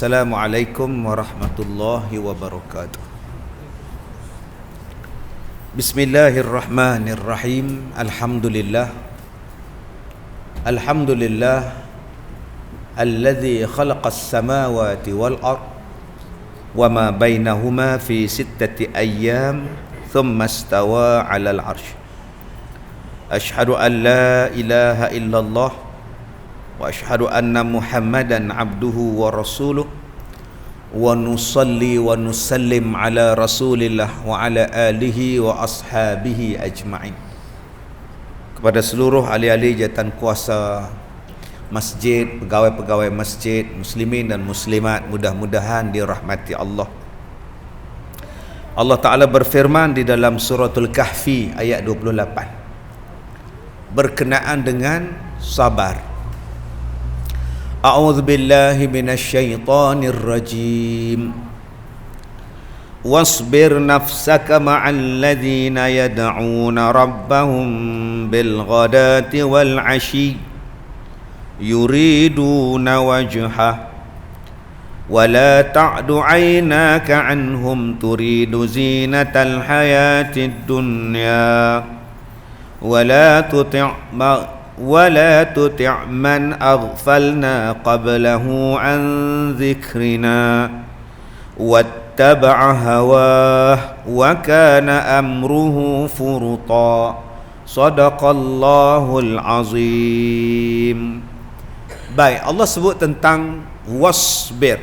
Assalamualaikum warahmatullahi wabarakatuh. Bismillahirrahmanirrahim. Alhamdulillah alladzi khalaqas samawati wal ard wa ma bainahuma fi sittati ayyam thumma istawa 'alal 'arsy. Asyhadu an la ilaha illallah wa asyhadu anna Muhammadan abduhu wa rasuluh wa nusalli wa nusallim ala rasulillah wa ala alihi wa ashabihi ajma'in. Kepada seluruh ahli-ahli jawatan kuasa masjid, pegawai-pegawai masjid, muslimin dan muslimat, mudah-mudahan dirahmati Allah. Allah Ta'ala berfirman di dalam suratul Kahfi ayat 28 berkenaan dengan sabar. A'udzu billahi minasyaitonir rajim. Wasbir nafsaka ma'al ladzina yad'una rabbahum bil ghadati wal 'ashyi yuriduna wajhah wa la ta'du 'aynaka 'anhum turidu zinatal hayatid dunya wa la tuti' man aghfalna qablahu an dhikrina wattaba'a hawah wa kana amruhu furuta. Sadaqallahul azim. Baik, Allah sebut tentang wasbir,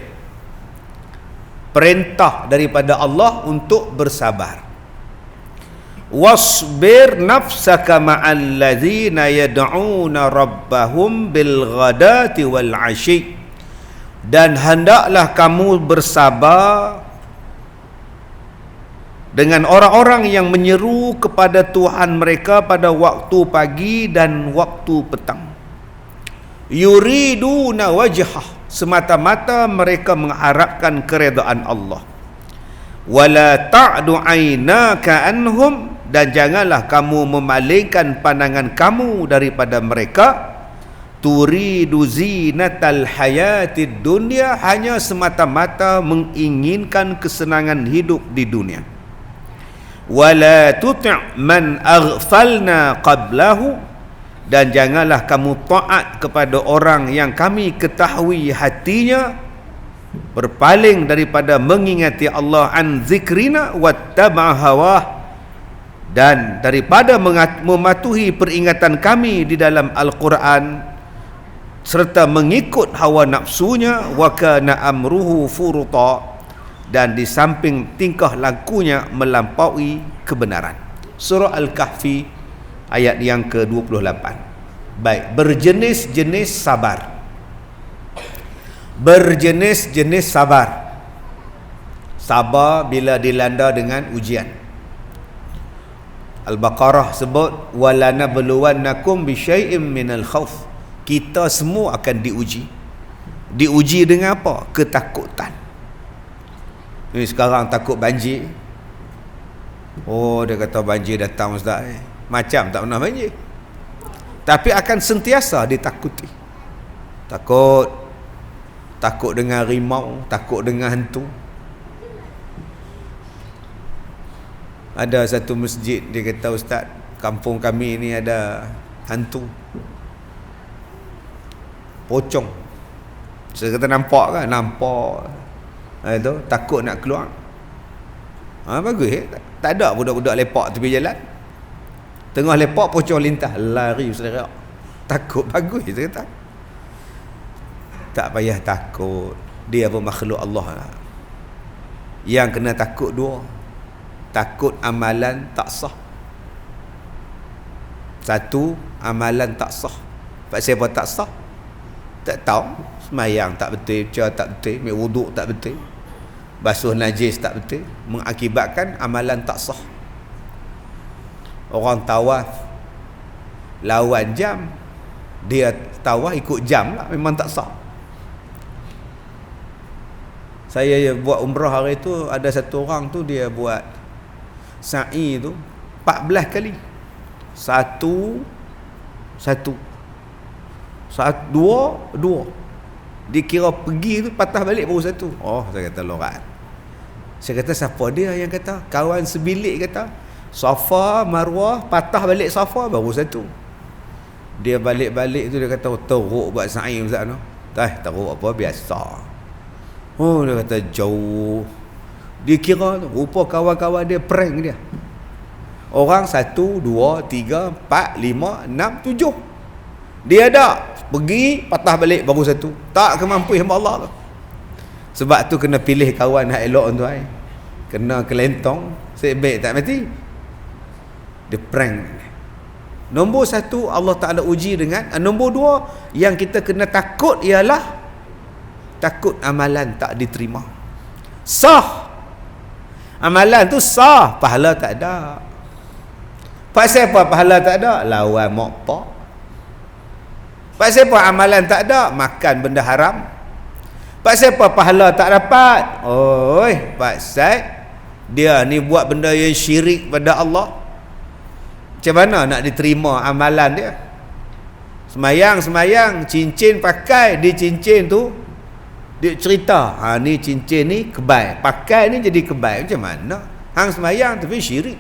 perintah daripada Allah untuk bersabar. Wasbir nafsaka ma'al ladzina yad'una rabbahum bil ghadati wal 'ashyi, dan hendaklah kamu bersabar dengan orang-orang yang menyeru kepada Tuhan mereka pada waktu pagi dan waktu petang. Yuriduna wajhah, semata-mata mereka mengharapkan keredaan Allah. Wala ta'du 'ainaka anhum, dan janganlah kamu memalingkan pandangan kamu daripada mereka. Turidu zinatal hayatid dunya, hanya semata-mata menginginkan kesenangan hidup di dunia. Wala tuti' man aghfalna qablahu, dan janganlah kamu taat kepada orang yang kami ketahui hatinya berpaling daripada mengingati Allah, an zikrina wattaba'a hawah, dan daripada mematuhi peringatan kami di dalam Al-Quran serta mengikut hawa nafsunya, wa kana amruhu furuta, dan di samping tingkah lakunya melampaui kebenaran. Surah Al-Kahfi ayat yang ke-28. Baik, berjenis-jenis sabar. Berjenis-jenis sabar. Sabar bila dilanda dengan ujian. Al-Baqarah sebut walanabluwannakum bisyai'im minal khauf. Kita semua akan diuji. Diuji dengan apa? Ketakutan. Ini sekarang takut banjir. Oh, dia kata banjir datang ustaz. Macam tak pernah banjir. Tapi akan sentiasa ditakuti. Takut dengan rimau, takut dengan hantu. Ada satu masjid, dia kata ustaz, kampung kami ni ada hantu pocong. Saya kata nampak kan? Nampak. Itu takut nak keluar. Bagus tak ada budak-budak lepak tepi jalan. Tengah lepak pocong lintas, lari serak. Takut, bagus saya kata. Tak payah takut. Dia pun makhluk Allah. Yang kena takut dua. Takut amalan tak sah. Satu, amalan tak sah. Pasal apa tak sah? Tak tahu. Semayang tak betul, baca tak betul, ambil wuduk tak betul, basuh najis tak betul, mengakibatkan amalan tak sah. Orang tawaf lawan jam, dia tawaf ikut jam lah, memang tak sah. Saya buat umrah hari tu, ada satu orang tu dia buat sa'i tu 14 kali. Satu, dua. Dikira pergi tu patah balik baru satu. Oh, saya kata lorat. Saya kata siapa dia yang kata? Kawan sebilik kata. Safa, Marwah, patah balik Safa baru satu. Dia balik-balik tu dia kata teruk buat sa'i Ustaz tu. Teruk apa biasa. Oh, dia kata jauh. Dia kira tu rupa kawan-kawan dia prank dia. Orang 1, 2, 3, 4, 5, 6, 7. Dia ada pergi patah balik baru satu. Tak kemampu hamba Allah tu. Sebab tu kena pilih kawan hak elok tu ai. Kena kelentong, sebaik tak mati. Dia prank. Nombor 1 Allah Ta'ala uji dengan. Nombor 2 yang kita kena takut ialah takut amalan tak diterima. Sah. Amalan tu sah, pahala tak ada. Pasal apa pahala tak ada? Lawan mokpak. Pasal apa amalan tak ada? Makan benda haram. Pasal apa pahala tak dapat? Oi, pasal dia ni buat benda yang syirik pada Allah. Macam mana nak diterima amalan dia? Semayang, cincin pakai, di cincin tu dia cerita, ni cincin ni kebal, pakai ni jadi kebal. Macam mana? Hang semayang tapi syirik.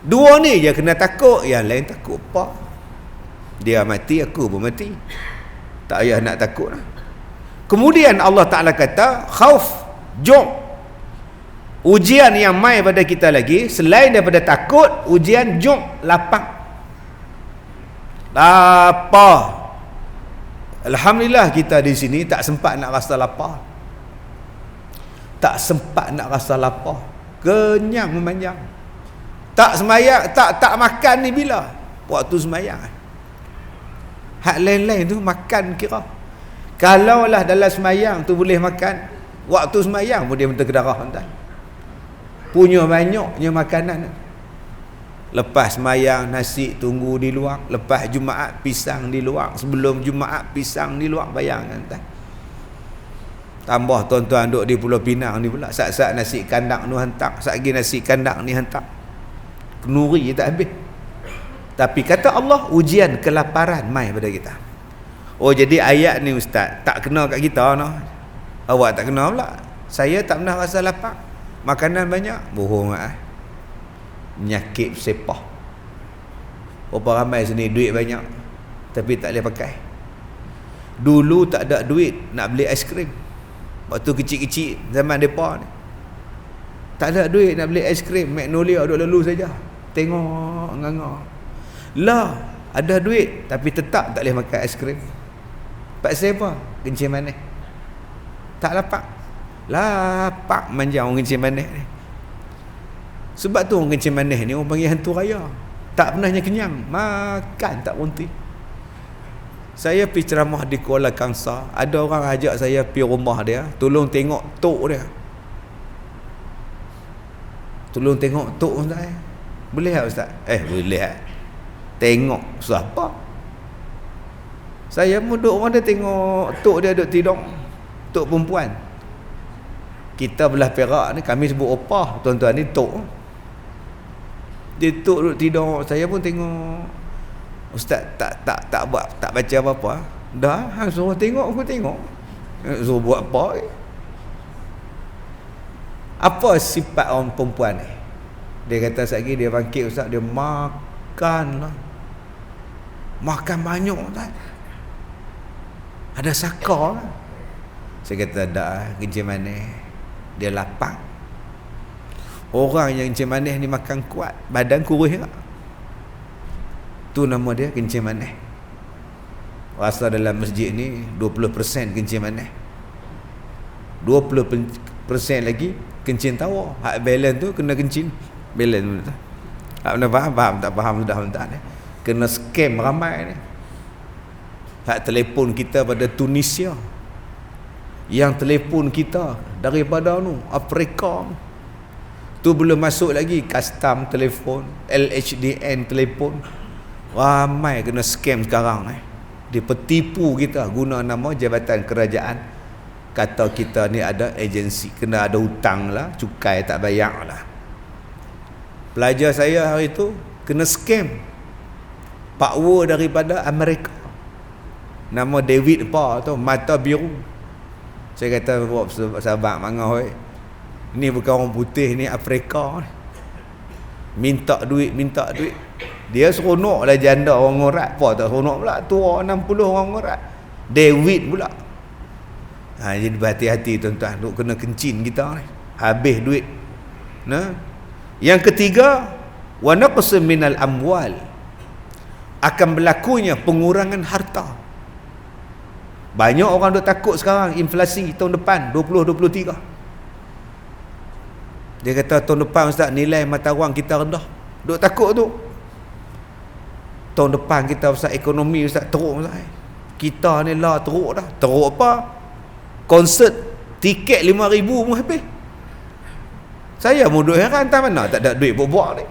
Dua ni je kena takut, yang lain takut apa? Dia mati, aku pun mati. Tak payah nak takut lah. Kemudian Allah Ta'ala kata khauf, jom. Ujian yang mai pada kita lagi selain daripada takut, ujian jom, lapang. Lapar. Alhamdulillah kita di sini tak sempat nak rasa lapar. Tak sempat nak rasa lapar. Kenyang memanjang. Tak semayang, tak makan ni bila? Waktu semayang. Hak lain-lain tu makan kira. Kalaulah dalam semayang tu boleh makan, waktu semayang pun dia minta ke darah entah. Punya banyaknya makanan. Lepas semayang nasi tunggu di luar, lepas Jumaat pisang di luar, sebelum Jumaat pisang di luar, bayangkan entah. Tambah tuan-tuan duduk di Pulau Pinang ni pula, saat-saat nasi kandang ni hantar, saat lagi nasi kandang ni hantar. Kenuri tak habis. Tapi kata Allah, ujian kelaparan mai pada kita. Oh, jadi ayat ni ustaz tak kena kat kita noh. Awak tak kena pula. Saya tak pernah rasa lapar. Makanan banyak, bohong ah. Penyakit sepah. Berapa ramai sini duit banyak tapi tak boleh pakai. Dulu tak ada duit nak beli aiskrim. Waktu kecil-kecil zaman depa ni. Tak ada duit nak beli aiskrim, Magnolia duk lalu saja. Tengok nganga. Lah, ada duit tapi tetap tak boleh makan aiskrim. Pasal apa? Kencing manis. Tak lapar. Lapar manja orang kencing manis ni. Sebab tu orang kencing manis ni orang panggil hantu raya. Tak pernahnya kenyang, makan tak berhenti. Saya pergi ceramah di Kuala Kangsar, ada orang ajak saya pergi rumah dia, tolong tengok tok dia. Tolong tengok tok ustaz. Boleh tak ustaz? Boleh tak. Tengok siapa? Saya pun duduk rumah dia, tengok tok dia duduk tidur. Tok perempuan. Kita belah Perak ni kami sebut opah, tuan-tuan ni tok. Dia tok duduk tidur, saya pun tengok. Ustaz tak buat, tak baca apa-apa. Dah, hang suruh tengok aku tengok. Suruh buat apa? Apa sifat orang perempuan ni? Dia kata sekali dia bangkit ustaz, dia makan lah. Makan banyak ustaz. Ada sakar lah. Saya kata dah, kencing manis. Dia lapang. Orang yang kencing manis ni makan kuat, badan kurus tak? Tu nama dia kencing manis. Rasa dalam masjid ni 20% kencing manis, 20% lagi kencing tawa. Hak balance tu kena kencing balance tu. Hak mana faham tak faham sudah tak ni. Kena scam ramai ni. Hak telefon kita pada Tunisia, yang telefon kita daripada Afrika tu belum masuk lagi custom telefon, LHDN telefon. Ramai kena scam sekarang ni. Dia petipu kita guna nama jabatan kerajaan. Kata kita ni ada agensi, kena ada hutang lah, cukai tak bayar lah. Pelajar saya hari tu kena scam. Pakwa daripada Amerika Nama David apa tu, mata biru. Saya kata buat sahabat mangah oi. Ni bukan orang putih, ni Afrika. Minta duit. Dia seronok lah janda orang ngorat. Apa tak seronok pula, tua 60 orang ngorat. David pula. Jadi berhati-hati tuan-tuan, duk kena kencin kita ni. Habis duit. Nah. Yang ketiga, wa naqs minal amwal. Akan berlakunya pengurangan harta. Banyak orang duk takut sekarang inflasi tahun depan 2023. Dia kata tahun depan ustaz nilai mata wang kita rendah. Duk takut tu. Tahun depan kita ustaz ekonomi ustaz teruk ustaz. Kita ni lah teruk dah. Teruk apa? Konsert tiket 5,000 pun habis. Saya mau duk heran tak mana tak ada duit buat ni.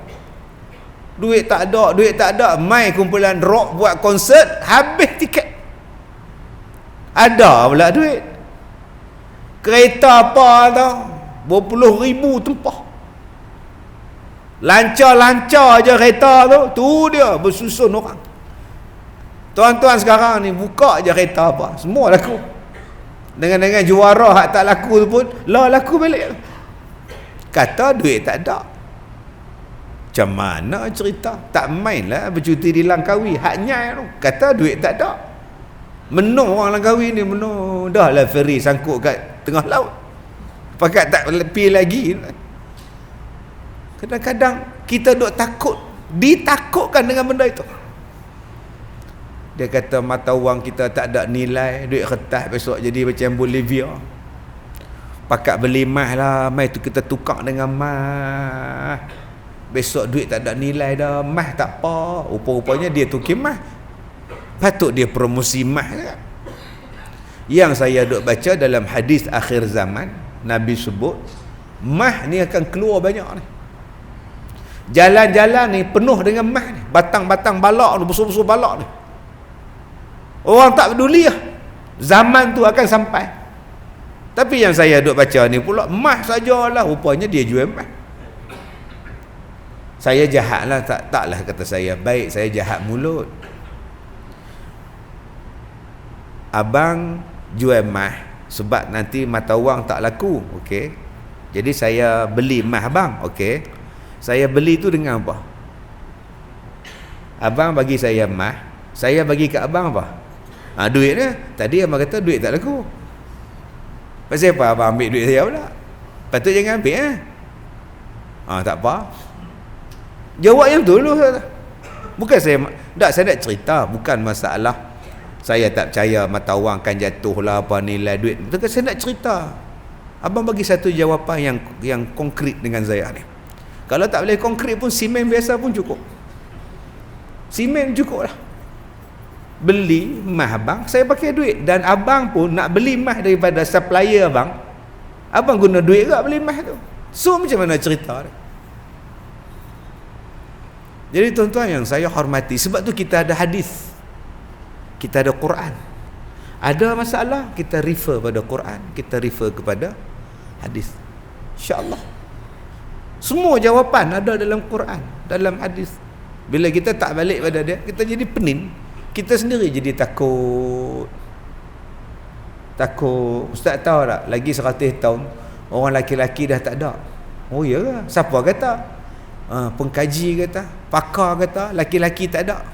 Duit tak ada. Mai kumpulan rock buat konsert habis tiket. Ada pula duit. Kereta apa tau? Berpuluh ribu tempah. Lancar-lancar je kereta tu dia bersusun orang. Tuan-tuan sekarang ni buka je kereta apa, semua laku. Dengan juara hak tak laku tu pun laku balik. Kata duit tak ada. Macam mana cerita? Tak mainlah bercuti di Langkawi haknya tu. Kata duit tak ada. Menung orang Langkawi ni, menung dah lah ferry sangkut kat tengah laut. Pakat tak lebih lagi. Kadang-kadang kita duk takut, ditakutkan dengan benda itu. Dia kata mata wang kita tak ada nilai, duit kertas besok jadi macam Bolivia. Pakat beli mah lah, mai tu kita tukar dengan mah. Besok duit tak ada nilai dah, mah tak apa. Rupa-rupanya dia tukar mah. Patut dia promosi mah kan? Yang saya duk baca dalam hadis akhir zaman, Nabi sebut mah ni akan keluar banyak ni. Jalan-jalan ni penuh dengan mah ni, batang-batang balak ni, besar-besar balak ni. Orang tak peduli lah. Zaman tu akan sampai. Tapi yang saya duk baca ni pula mah sajalah, rupanya dia jual mah. Saya jahat lah, taklah kata saya baik, saya jahat mulut. Abang jual mah sebab nanti mata wang tak laku, okey. Jadi saya beli mah abang, okey. Saya beli tu dengan apa? Abang bagi saya mah, saya bagi kat abang apa? Duit dia. Tadi abang kata duit tak laku. Pasal apa abang ambil duit saya pula? Patut jangan ambil tak apa. Jawab yang tu dulu. Bukan saya nak cerita, bukan masalah saya tak percaya mata wang akan jatuh lah apa nilai duit. Betul, saya nak cerita. Abang bagi satu jawapan yang konkret dengan saya ni. Kalau tak boleh konkret pun simen biasa pun cukup. Simen cukup lah. Beli mah abang, saya pakai duit. Dan abang pun nak beli mah daripada supplier abang. Abang guna duit ke beli mah tu? So macam mana cerita ni? Jadi tuan-tuan yang saya hormati, sebab tu kita ada hadis, kita ada Quran. Ada masalah, kita refer pada Quran, kita refer kepada hadis. InsyaAllah semua jawapan ada dalam Quran, dalam hadis. Bila kita tak balik pada dia, kita jadi pening. Kita sendiri jadi takut. Ustaz tahu tak, lagi 100 tahun orang laki-laki dah tak ada. Oh ya ke? Siapa kata? Pengkaji kata, pakar kata laki-laki tak ada.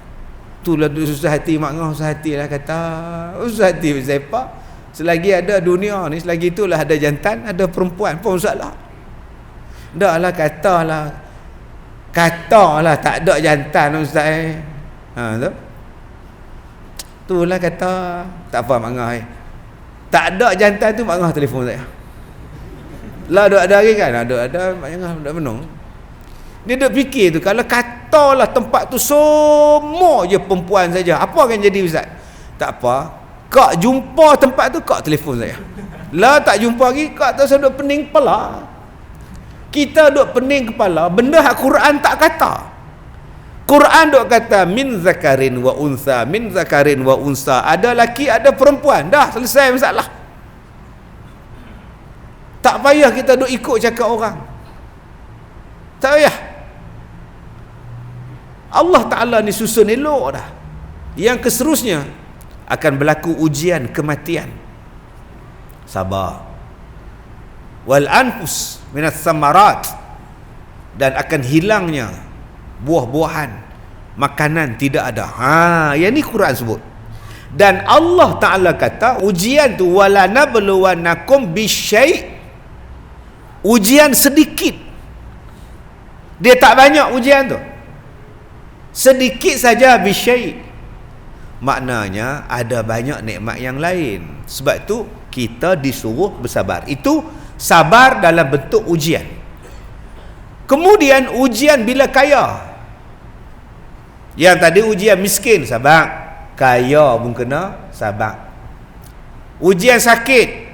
Itulah susah hati mak ngah, susah hati lah kata. Susah hati siapa? Selagi ada dunia ni, selagi itulah ada jantan, ada perempuan pun masalah. Taklah katalah tak ada jantan ustaz itulah kata tak apa mak ngah tak ada jantan tu mak ngah telefon saya lah ada lagi kan, ada mak ngah dak menung. Dia duk fikir tu, kalau katalah tempat tu semua je perempuan saja, apa akan jadi ustaz? Tak apa, kak jumpa tempat tu, kak telefon saya. Lah tak jumpa lagi, kak tak sedap pening kepala. Kita duk pening kepala benda hak Quran tak kata. Quran duk kata min zakarin wa unsa, min zakarin wa unsa, ada laki ada perempuan, dah selesai masalah. Tak payah kita duk ikut cakap orang, tak payah. Allah Ta'ala ni susun elok dah. Yang keseterusnya, akan berlaku ujian kematian. Sabar. Wal anfus minas samarat, dan akan hilangnya buah-buahan, makanan tidak ada. Yang ni Quran sebut. Dan Allah Ta'ala kata ujian tu wala nabluwannakum bisyai', ujian sedikit. Dia tak banyak ujian tu, sedikit saja. Bisyai', maknanya ada banyak nikmat yang lain. Sebab tu kita disuruh bersabar. Itu sabar dalam bentuk ujian. Kemudian ujian bila kaya. Yang tadi ujian miskin, sabar. Kaya pun kena sabar. Ujian sakit,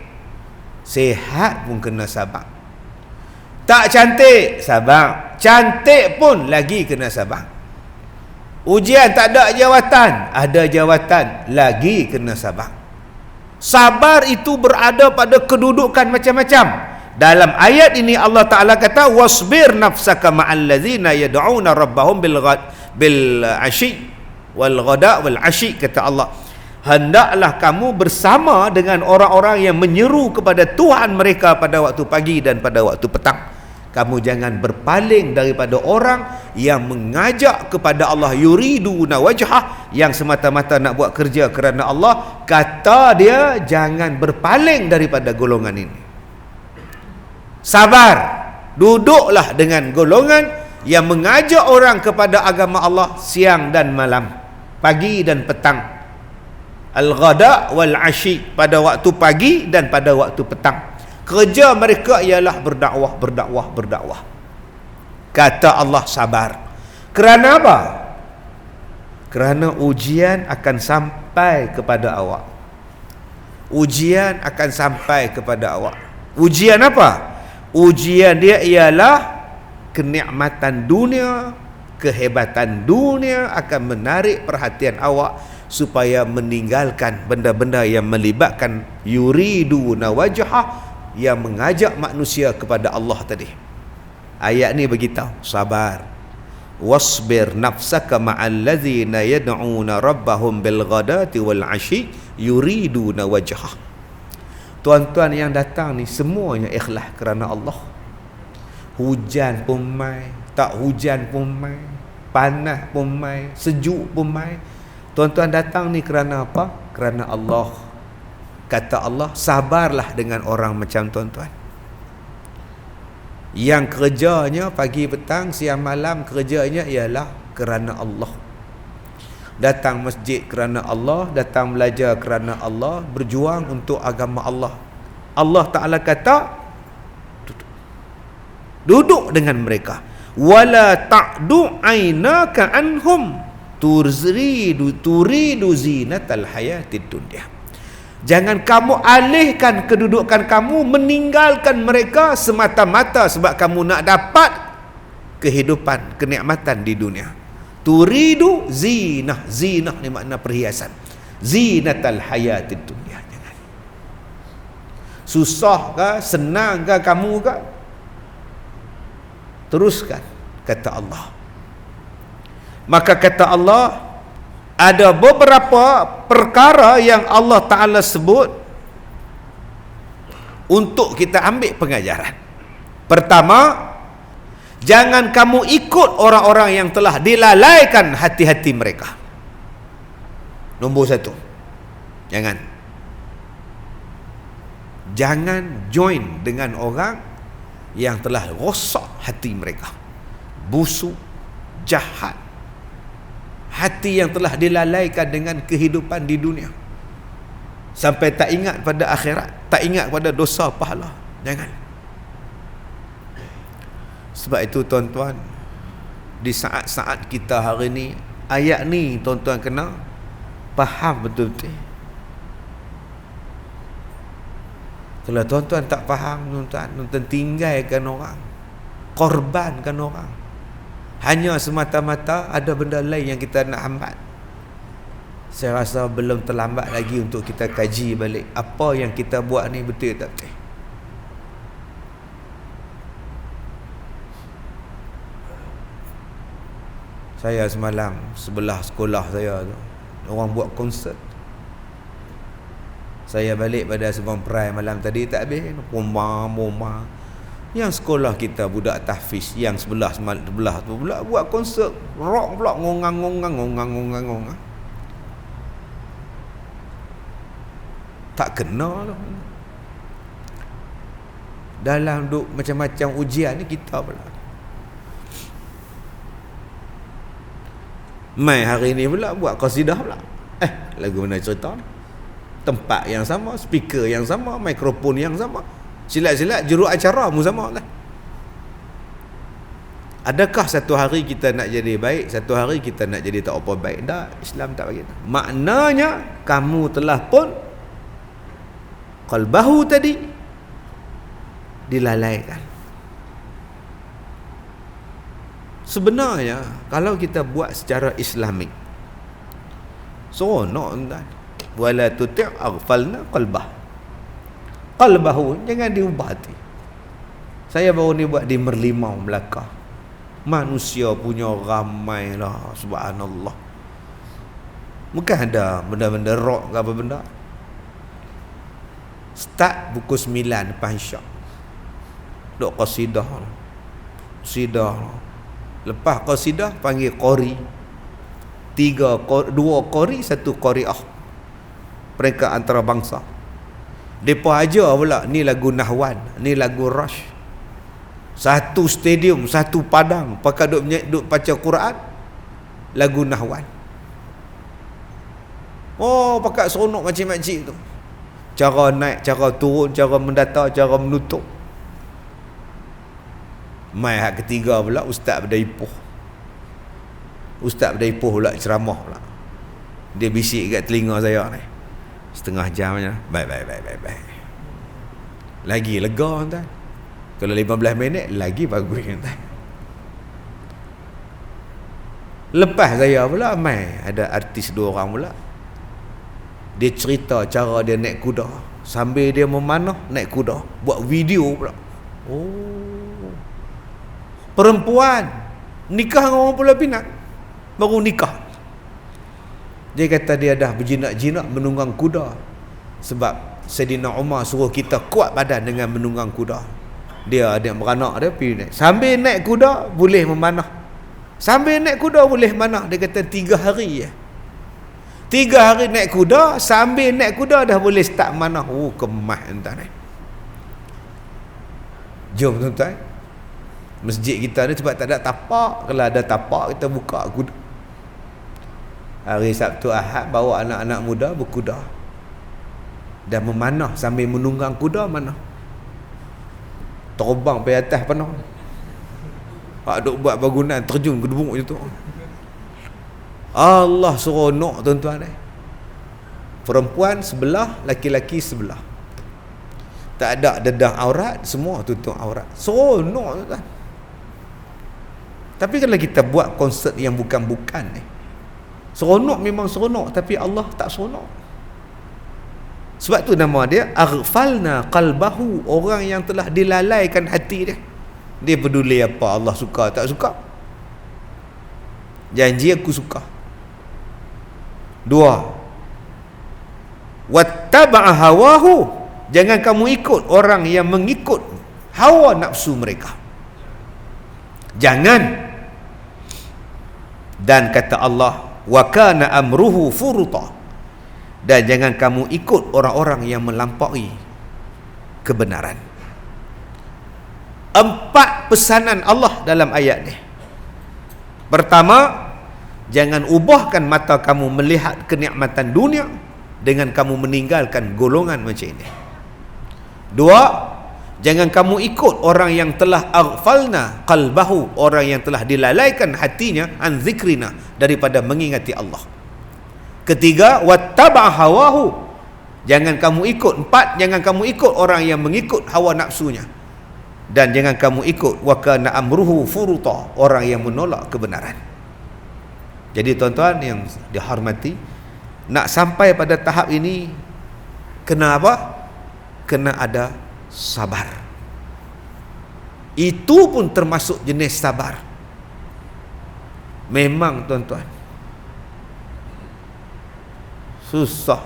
sihat pun kena sabar. Tak cantik, sabar. Cantik pun lagi kena sabar. Ujian tak ada jawatan, ada jawatan, lagi kena sabar. Sabar itu berada pada kedudukan macam-macam. Dalam ayat ini Allah Ta'ala kata wasbir nafsaka ma'al ladzina yad'una rabbahum bil ashi wal ghada wal ashi, kata Allah, hendaklah kamu bersama dengan orang-orang yang menyeru kepada Tuhan mereka pada waktu pagi dan pada waktu petang. Kamu jangan berpaling daripada orang yang mengajak kepada Allah, yuriduna wajhah, yang semata-mata nak buat kerja kerana Allah. Kata dia jangan berpaling daripada golongan ini. Sabar, duduklah dengan golongan yang mengajak orang kepada agama Allah siang dan malam, pagi dan petang. Al-ghada wal ashi, pada waktu pagi dan pada waktu petang. Kerja mereka ialah berdakwah, berdakwah, berdakwah. Kata Allah sabar. Kerana apa? Kerana ujian akan sampai kepada awak. Ujian akan sampai kepada awak. Ujian apa? Ujian dia ialah kenikmatan dunia, kehebatan dunia akan menarik perhatian awak supaya meninggalkan benda-benda yang melibatkan yuriduna wajhah, yang mengajak manusia kepada Allah tadi. Ayat ni beritahu sabar. Wasbir nafsaka ma'al ladzina yad'una rabbahum bil ghadati wal 'ashi yuriduna wajhah. Tuan-tuan yang datang ni semuanya ikhlas kerana Allah. Hujan pun mai, tak hujan pun mai, panas pun mai, sejuk pun mai. Tuan-tuan datang ni kerana apa? Kerana Allah. Kata Allah, sabarlah dengan orang macam tuan-tuan, yang kerjanya pagi petang siang malam, kerjanya ialah kerana Allah. Datang masjid kerana Allah, datang belajar kerana Allah, berjuang untuk agama Allah. Allah Ta'ala kata duduk dengan mereka. Wala ta'du aynaka anhum turidu zinatal hayatid dunya. Jangan kamu alihkan kedudukan kamu, meninggalkan mereka semata-mata sebab kamu nak dapat kehidupan, kenikmatan di dunia. Turidu zinah. Zinah ni makna perhiasan. Zinatal hayatid dunya. Jangan. Susah ke, senang ke kamu ke? Teruskan, kata Allah. Maka kata Allah, ada beberapa perkara yang Allah Ta'ala sebut untuk kita ambil pengajaran. Pertama, jangan kamu ikut orang-orang yang telah dilalaikan hati-hati mereka. Nombor satu, jangan join dengan orang yang telah rosak hati mereka, busuk, jahat, hati yang telah dilalaikan dengan kehidupan di dunia sampai tak ingat pada akhirat, tak ingat pada dosa pahala. Jangan. Sebab itu tuan-tuan, di saat-saat kita hari ni, ayat ni tuan-tuan kena faham betul-betul. Kalau tuan-tuan tak faham, tuan-tuan tinggalkan orang, korbankan orang, hanya semata-mata ada benda lain yang kita nak hambat. Saya rasa belum terlambat lagi untuk kita kaji balik apa yang kita buat ni betul tak betul. Saya semalam sebelah sekolah saya tu, orang buat konsert. Saya balik pada Sembilan Perai malam tadi tak habis. Bomba. Yang sekolah kita budak tahfiz, yang sebelah tu pula buat konsert rock pula, ngongang. Tak kena lah. Dalam duk macam-macam ujian ni kita pula. Mai hari ni pula buat qasidah pula. Lagu mana cerita ni? Tempat yang sama, speaker yang sama, mikrofon yang sama. Silat-silat juru acara mu sama lah. Adakah satu hari kita nak jadi baik, satu hari kita nak jadi tak apa baik? Tak, Islam tak bagi. Maknanya kamu telah pun qalbahu tadi dilalaikan. Sebenarnya kalau kita buat secara Islamik, seronok tuan. Wala tuti' aghfalna qalbahu, jangan diubah hati. Saya baru ni buat di Merlimau, Melaka. Manusia punya ramai lah, subhanallah. Bukan ada benda-benda rock ke apa benda. Start pukul 9 lepas isyak. Duk qasidah. Lepas qasidah panggil qori. 2 qori, 1 qariah. Peringkat antarabangsa. Depa aja pula ni lagu Nahwan, ni lagu Rush. Satu stadium, satu padang pakai duk baca Quran, lagu Nahwan. Oh, pakai seronok macam-macam tu. Cara naik, cara turun, cara mendata, cara menutup. Mai hak ketiga pula Ustaz Berdaipoh. Ustaz Berdaipoh pula ceramah pula. Dia bisik kat telinga saya ni. Setengah jam je. Baik. Lagi lega tuan. Kalau 15 minit lagi bagus tuan. Lepas saya pula mai ada artis 2 orang pula. Dia cerita cara dia naik kuda. Sambil dia memanah naik kuda, buat video pula. Oh. Perempuan nikah dengan orang Pulau Pinang, baru nikah. Dia kata dia dah berjinak-jinak menunggang kuda. Sebab Saidina Umar suruh kita kuat badan dengan menunggang kuda. Dia ada beranak dia pergi naik. Sambil naik kuda boleh memanah. Sambil naik kuda boleh manah. Dia kata 3 hari je. 3 hari naik kuda, sambil naik kuda dah boleh start manah. Oh, kemas tuan ni. Jom tuan-tuan. Masjid kita ni sebab tak ada tapak. Kalau ada tapak kita buka kuda. Hari Sabtu Ahad bawa anak-anak muda berkuda dan memanah sambil menunggang kuda manah. Terbang pergi atas panah. Hak duk buat bangunan terjun gedebuk je tu. Allah seronok tuan-tuan ni. Perempuan sebelah, laki-laki sebelah. Tak ada dedah aurat, semua tutup aurat. Seronok tuan-tuan. Tapi kalau kita buat konsert yang bukan-bukan ni, seronok memang seronok, tapi Allah tak seronok. Sebab tu nama dia aghfalna qalbahu, orang yang telah dilalaikan hati dia. Dia peduli apa Allah suka tak suka. Janji aku suka. 2, wattaba'a hawahu, jangan kamu ikut orang yang mengikut hawa nafsu mereka. Jangan. Dan kata Allah, wa kana amruhu furuta, dan jangan kamu ikut orang-orang yang melampaui kebenaran. 4 pesanan Allah dalam ayat ni. Pertama, jangan ubahkan mata kamu melihat kenikmatan dunia dengan kamu meninggalkan golongan macam ini. 2, jangan kamu ikut orang yang telah aghfalna qalbahu, orang yang telah dilalaikan hatinya an zikrina, daripada mengingati Allah. 3, wattaba' hawahu, jangan kamu ikut. 4, jangan kamu ikut orang yang mengikut hawa nafsunya, dan jangan kamu ikut wa kana amruhu furuta, orang yang menolak kebenaran. Jadi tuan-tuan yang dihormati, nak sampai pada tahap ini kena apa? Kena ada sabar. Itu pun termasuk jenis sabar. Memang tuan-tuan susah.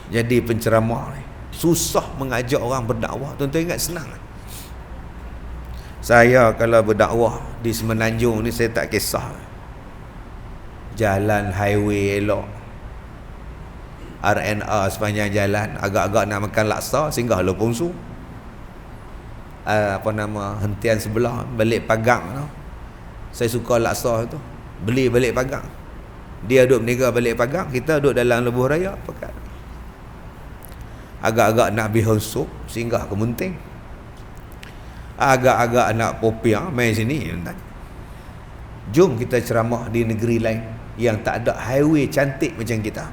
jadi penceramah ni. Susah mengajak orang berdakwah. Tuan-tuan ingat senang. Saya kalau berdakwah di Semenanjung ni, saya tak kisah. Jalan highway elok, RNA sepanjang jalan, agak-agak nak makan laksa, singgah Lopongsu. Hentian sebelah balik pagang tu. Saya suka laksa tu. Beli balik pagang. Dia duduk berniaga balik pagang, kita duduk dalam lebuh raya pekat. Agak-agak nak bihun sup, singgah ke Munting. Agak-agak nak popiah, main sini. Jom kita ceramah di negeri lain yang tak ada highway cantik macam kita.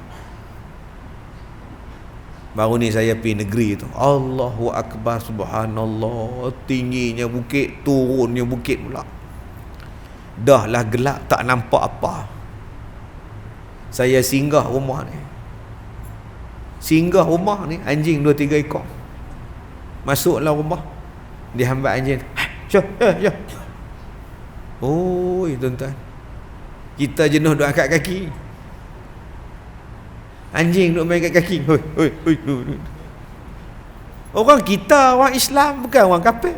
Baru ni saya pergi negeri tu, Allahu Akbar, subhanallah, tingginya bukit, turunnya bukit pula. Dah lah gelap, tak nampak apa. Saya singgah rumah ni. Singgah rumah ni, anjing 2-3 ekor. Masuklah rumah, dihambat anjing. Ya. Oi, tuan-tuan, kita jenuh duk angkat kaki, anjing duk main kat kaki. Hoi. Orang kita, orang Islam, bukan orang kafir.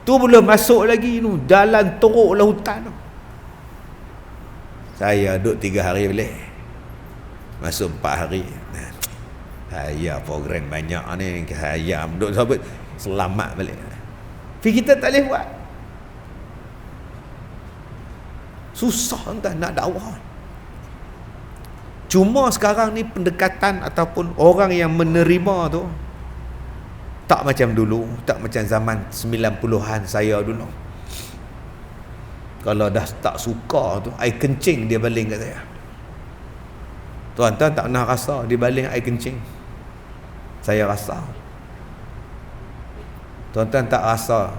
Tu belum masuk lagi tu, jalan teruklah hutan tu. Saya duduk 3 hari balik, masuk 4 hari. Saya program banyak ni, saya duduk sahabat selamat balik. Tapi kita tak boleh buat. Susah entah nak dakwah. Cuma sekarang ni pendekatan ataupun orang yang menerima tu tak macam dulu, tak macam zaman 90-an saya dulu. Kalau dah tak suka tu, air kencing dia baling kat saya. Tuan-tuan tak pernah rasa dia baling air kencing? Saya rasa. Tuan-tuan tak rasa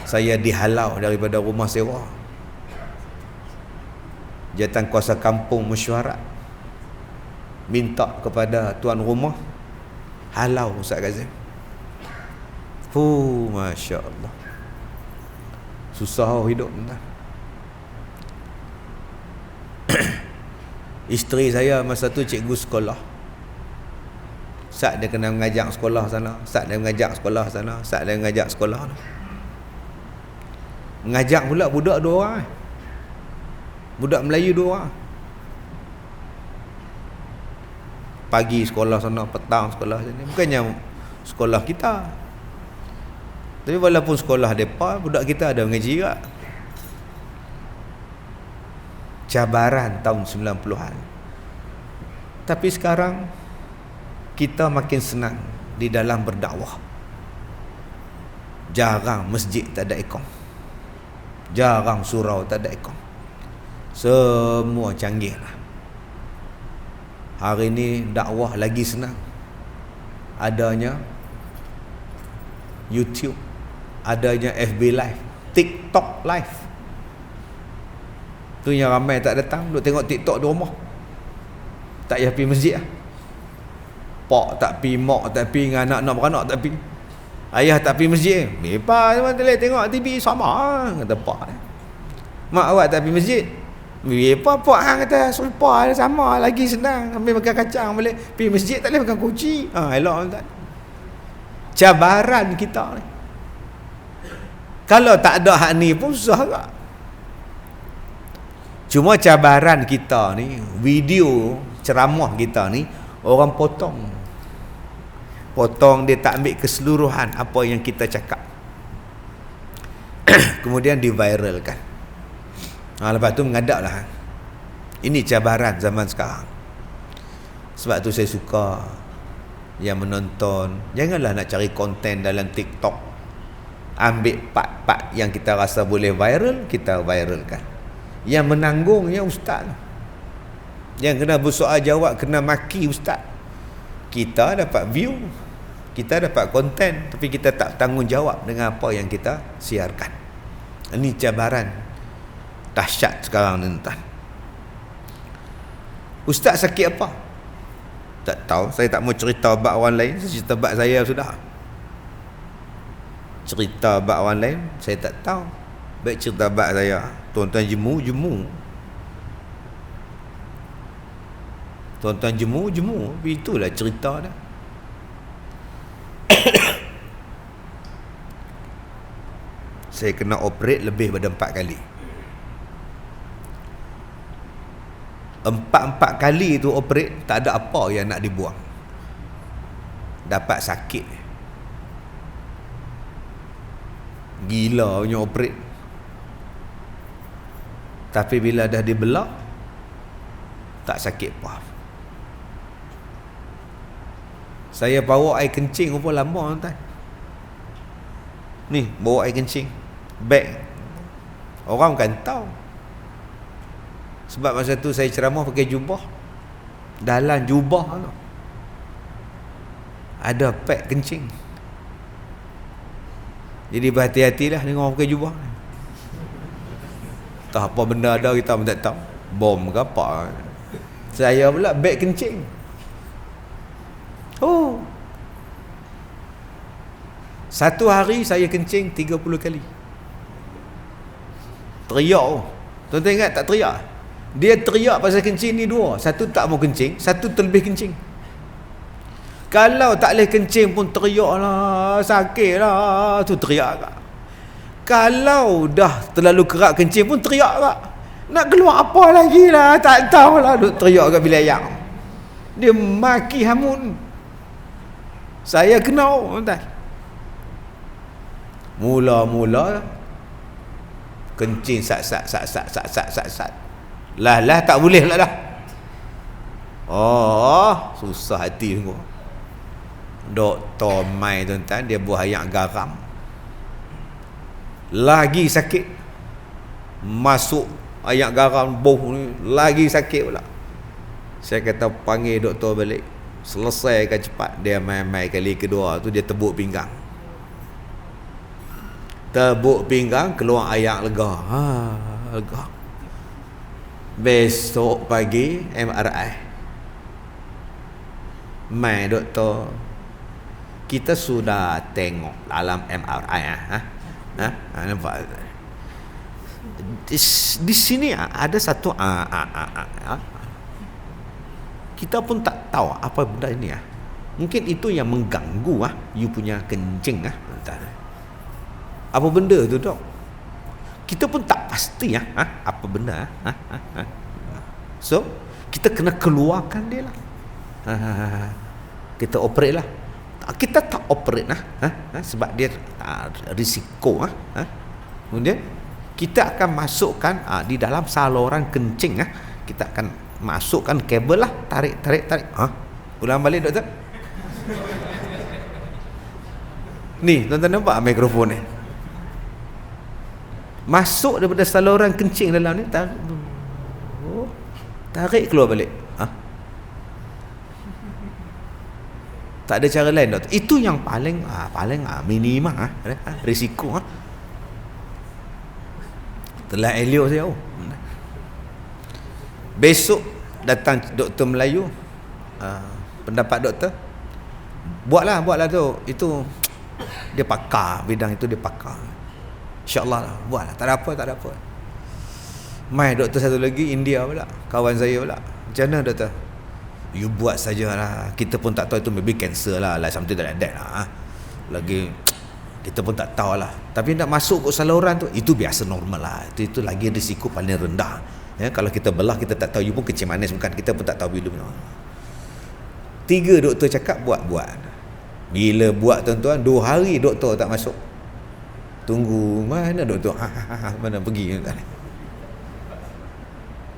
saya dihalau daripada rumah sewa? Jawatan kuasa kampung mesyuarat minta kepada tuan rumah halau Ustaz Kazim. Masya Allah, susah hidup. Isteri saya masa tu cikgu sekolah. Saat dia kena mengajak sekolah sana, saat dia mengajak sekolah sana, saat dia mengajak sekolah sana. Mengajak pula budak 2 orang. Budak Melayu 2 orang. Pagi sekolah sana, petang sekolah sini. Bukannya sekolah kita. Tapi walaupun sekolah mereka, budak kita ada mengaji juga. Cabaran tahun 90-an. Tapi sekarang kita makin senang di dalam berdakwah. Jarang masjid tak ada aircon, jarang surau tak ada aircon. Semua canggih lah. Hari ni dakwah lagi senang. Adanya YouTube, adanya FB Live, TikTok Live. Tu yang ramai tak datang, duk tengok TikTok di rumah, tak payah pergi masjid lah. Pak tak pergi, mak tak pergi, dengan anak-anak beranak tak pergi, ayah tak pergi masjid. Lepas tengok TV sama, kata pak. Mak awak tak pergi masjid. Lepas pak hang kata serupa sama, lagi senang, ambil makan kacang boleh. Pergi masjid tak boleh makan kuci. Elok tak. Cabaran kita ni, kalau tak ada hak ni pun susah tak. Cuma cabaran kita ni, video ceramah kita ni orang potong, dia tak ambil keseluruhan apa yang kita cakap. Kemudian diviralkan. Lepas tu mengadaplah. Ini cabaran zaman sekarang. Sebab tu saya suka yang menonton, janganlah nak cari konten dalam TikTok. Ambil part-part yang kita rasa boleh viral, kita viralkan. Yang menanggungnya ustaz, yang kena bersoal jawab, kena maki ustaz. Kita dapat view, kita dapat konten, tapi kita tak tanggungjawab dengan apa yang kita siarkan. Ini cabaran dahsyat sekarang ni, tuan. Ustaz sakit apa? Tak tahu. Saya tak mau cerita bab orang lain, saya cerita bab saya sudah. Cerita bab orang lain saya tak tahu. Baik cerita bab saya, tuan-tuan jemu. Tuan-tuan jemu, itulah cerita dah. Saya kena operate lebih daripada 4 kali. 4 kali tu operate, tak ada apa yang nak dibuang. Dapat sakit. Gila punya operate. Tapi bila dah dibelak, tak sakit apa. Saya bawa air kencing pun lama tuan. Ni, bawa air kencing. Bag. Orang kan tahu. Sebab masa tu saya ceramah pakai jubah. Dalam jubah tu ada pad kencing. Jadi berhati-hatilah dengan orang pakai jubah. Tak apa benda ada kita pun tak tahu. Bom ke apa. Saya pula beg kencing. Oh. Satu hari saya kencing 30 kali. Teriak. Tuan-tuan ingat tak teriak? Dia teriak pasal kencing ni dua. Satu tak mau kencing, satu terlebih kencing. Kalau tak boleh kencing pun teriak lah, sakit lah, tu teriak kak. Kalau dah terlalu kerak kencing pun teriak kak. Nak keluar apa lagi lah, tak tahulah, duk teriak kat bilik ayam. Dia maki hamun. Saya kenal, tuan. Mula-mula kencing sat. Lah tak boleh lah dah. Oh, susah hati tengok. Doktor mai tuan-tuan, dia buah ayak garam. Lagi sakit. Masuk ayak garam boh ni lagi sakit pula. Saya kata panggil doktor balik. Selesaikan cepat. Dia mai kali kedua tu dia tebuk pinggang. Tebuk pinggang, keluar ayak lega. Lega. Besok pagi MRI. Mai doktor, kita sudah tengok dalam MRI nampak. Di sini ada satu kita pun tak tahu apa benda ini Mungkin itu yang mengganggu you punya kencing Apa benda tu dok? Kita pun tak pasti apa benda So kita kena keluarkan dia lah. Kita operate lah. Kita tak operate sebab dia risiko Kemudian kita akan masukkan di dalam saluran kencing kita akan masukkan kabel lah, tarik. Ulang balik doktor. Ni tuan-tuan nampak mikrofon ni. Masuk daripada saluran kencing dalam ni, tarik keluar balik. Tak ada cara lain doktor. Itu yang paling minima risiko Telah elok saya. Besok datang doktor Melayu. Pendapat doktor, buatlah tu. Itu dia pakar bidang itu, dia pakar. InsyaAllah lah, buatlah. Tak ada apa. Mai doktor satu lagi India pula, kawan saya pula. Macam mana doktor? You buat sajalah. Kita pun tak tahu, itu maybe cancer lah, like something like that lah. Lagi kita pun tak tahu lah. Tapi nak masuk ke saluran tu, itu biasa normal lah. Itu lagi risiko paling rendah. Kalau kita belah, kita tak tahu. You pun kecil manis bukan, kita pun tak tahu bila. 3 doktor cakap buat. Bila buat tuan-tuan, 2 hari doktor tak masuk. Tunggu, mana doktor? Mana pergi tuan?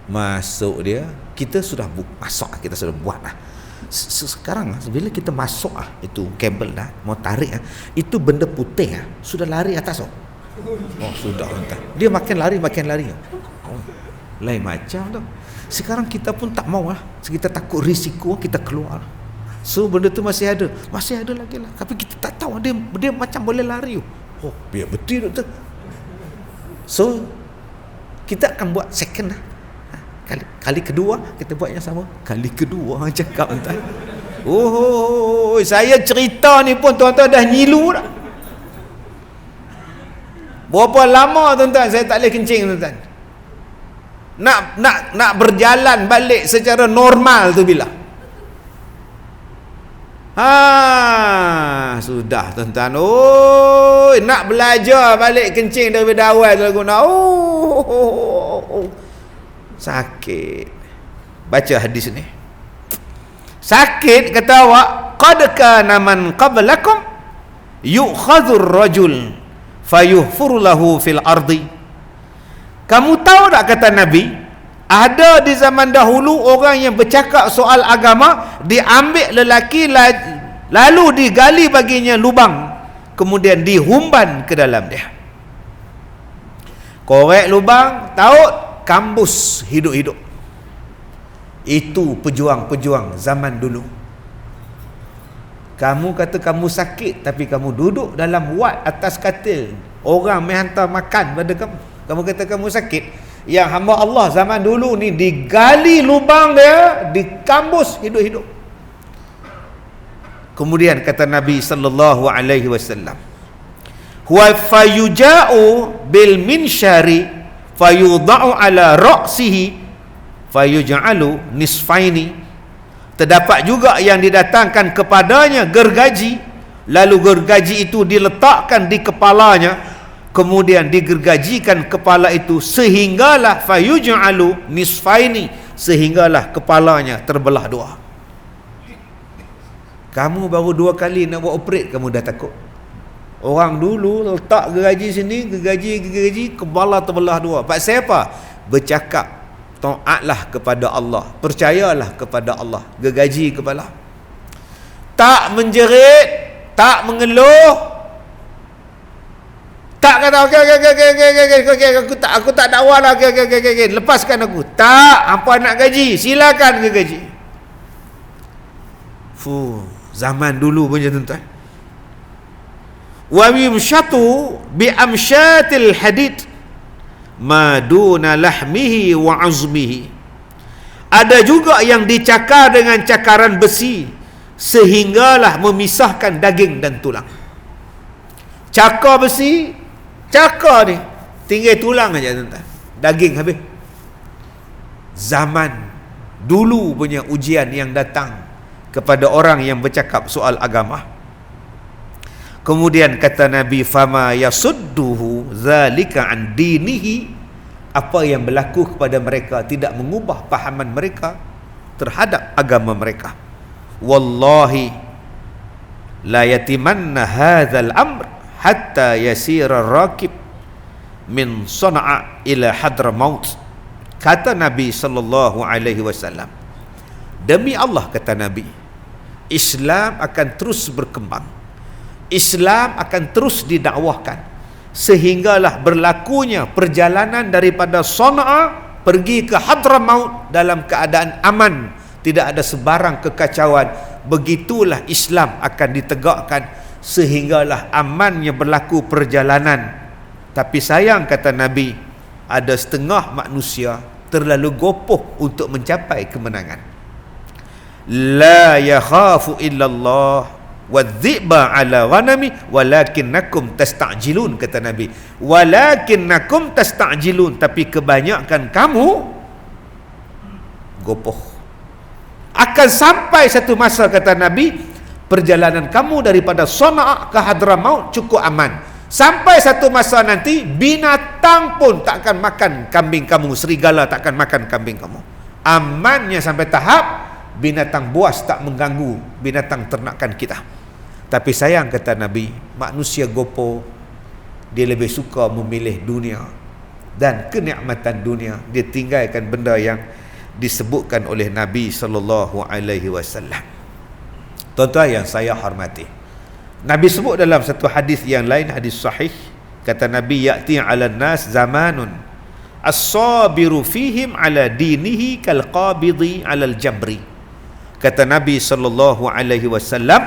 Masuk dia, kita sudah masuk, kita sudah buat lah. Sekarang bila kita masuk itu kabel dah mau tarik itu benda putih sudah lari atas sudah tuan. Dia makin lari lain macam tu. Sekarang kita pun tak mau kita takut risiko, kita keluar. So benda tu masih ada lagi lah. Tapi kita tak tahu dia macam boleh lari. Biar betul doktor. So kita akan buat second Kali kedua kita buat yang sama. Kali kedua cakap tuan. Saya cerita ni pun tuan-tuan dah nyilu dah. Berapa lama tuan-tuan saya tak boleh kencing tuan-tuan. nak berjalan balik secara normal tu bila? Sudah tuan-tuan. Nak belajar balik kencing daripada awal tu lagu nak. Sakit. Baca hadis ni. Sakit kata awak, qad kana man qablakum yu'khadhur rajul fayuhfur lahu fil ardi. Kamu tahu tak kata Nabi, ada di zaman dahulu orang yang bercakap soal agama, diambil lelaki lalu digali baginya lubang, kemudian dihumban ke dalam dia. Korek lubang, taut, kambus hidup-hidup. Itu pejuang-pejuang zaman dulu. Kamu kata kamu sakit, tapi kamu duduk dalam wad atas katil, orang mai hantar makan pada kamu. Kamu kata kamu sakit. Yang hamba Allah zaman dulu ni digali lubang dia, dikambus hidup-hidup. Kemudian kata Nabi sallallahu alaihi wasallam, "Wa fayuja'u bil minsyari fayudha'u ala ra'sihi fayuj'alu nisfaini." Terdapat juga yang didatangkan kepadanya gergaji, lalu gergaji itu diletakkan di kepalanya, kemudian digergajikan kepala itu sehinggalah fayuj'alu nisfaini, sehinggalah kepalanya terbelah dua. Kamu baru 2 kali nak buat operate, kamu dah takut. Orang dulu letak gergaji sini, gergaji, kepala terbelah dua. Pasal apa? Bercakap, taatlah kepada Allah, percayalah kepada Allah, gergaji kepala. Tak menjerit, tak mengeluh, tak kata okey, aku tak dakwa lah, okey, lepaskan aku. Tak, apa nak gaji, silakan ke gaji. Zaman dulu punya tuan-tuan. Wa yumshatu bi amshatil hadid ma duna lahmihi wa azmihi. Ada juga yang dicakar dengan cakaran besi sehinggalah memisahkan daging dan tulang. Cakar besi, cakar ni tinggal tulang aja tuan-tuan, daging habis. Zaman dulu punya ujian yang datang kepada orang yang bercakap soal agama. Kemudian kata Nabi, fama yasudduhu zalika an dinihi, apa yang berlaku kepada mereka tidak mengubah pahaman mereka terhadap agama mereka. Wallahi la yatimanna hadzal amr hatta yasira rakib min Sana'a ila Hadramaut. Kata Nabi sallallahu alaihi wasallam, demi Allah kata Nabi, Islam akan terus berkembang, Islam akan terus didakwahkan sehinggalah berlakunya perjalanan daripada Sana'a pergi ke Hadramaut dalam keadaan aman, tidak ada sebarang kekacauan. Begitulah Islam akan ditegakkan sehinggalah amannya berlaku perjalanan. Tapi sayang kata Nabi, ada setengah manusia terlalu gopoh untuk mencapai kemenangan. La yakhafu illallah wadh-dhi'ba ala ghanami walakinnakum tasta'jilun, kata Nabi. Walakinnakum tasta'jilun, tapi kebanyakan kamu gopoh. Akan sampai satu masa kata Nabi, perjalanan kamu daripada Sana'a ke Hadramaut cukup aman. Sampai satu masa nanti binatang pun tak akan makan kambing kamu, serigala tak akan makan kambing kamu. Amannya sampai tahap binatang buas tak mengganggu binatang ternakan kita. Tapi sayang kata Nabi, manusia gopo, dia lebih suka memilih dunia dan kenikmatan dunia. Dia tinggalkan benda yang disebutkan oleh Nabi sallallahu alaihi wasallam. Tuan-tuan yang saya hormati, Nabi sebut dalam satu hadis yang lain, hadis sahih, kata Nabi, ya'ti 'alan nas zamanun as-sabiru fihim 'ala dinihi kal qabidi 'alal jamri. Kata Nabi sallallahu alaihi wasallam,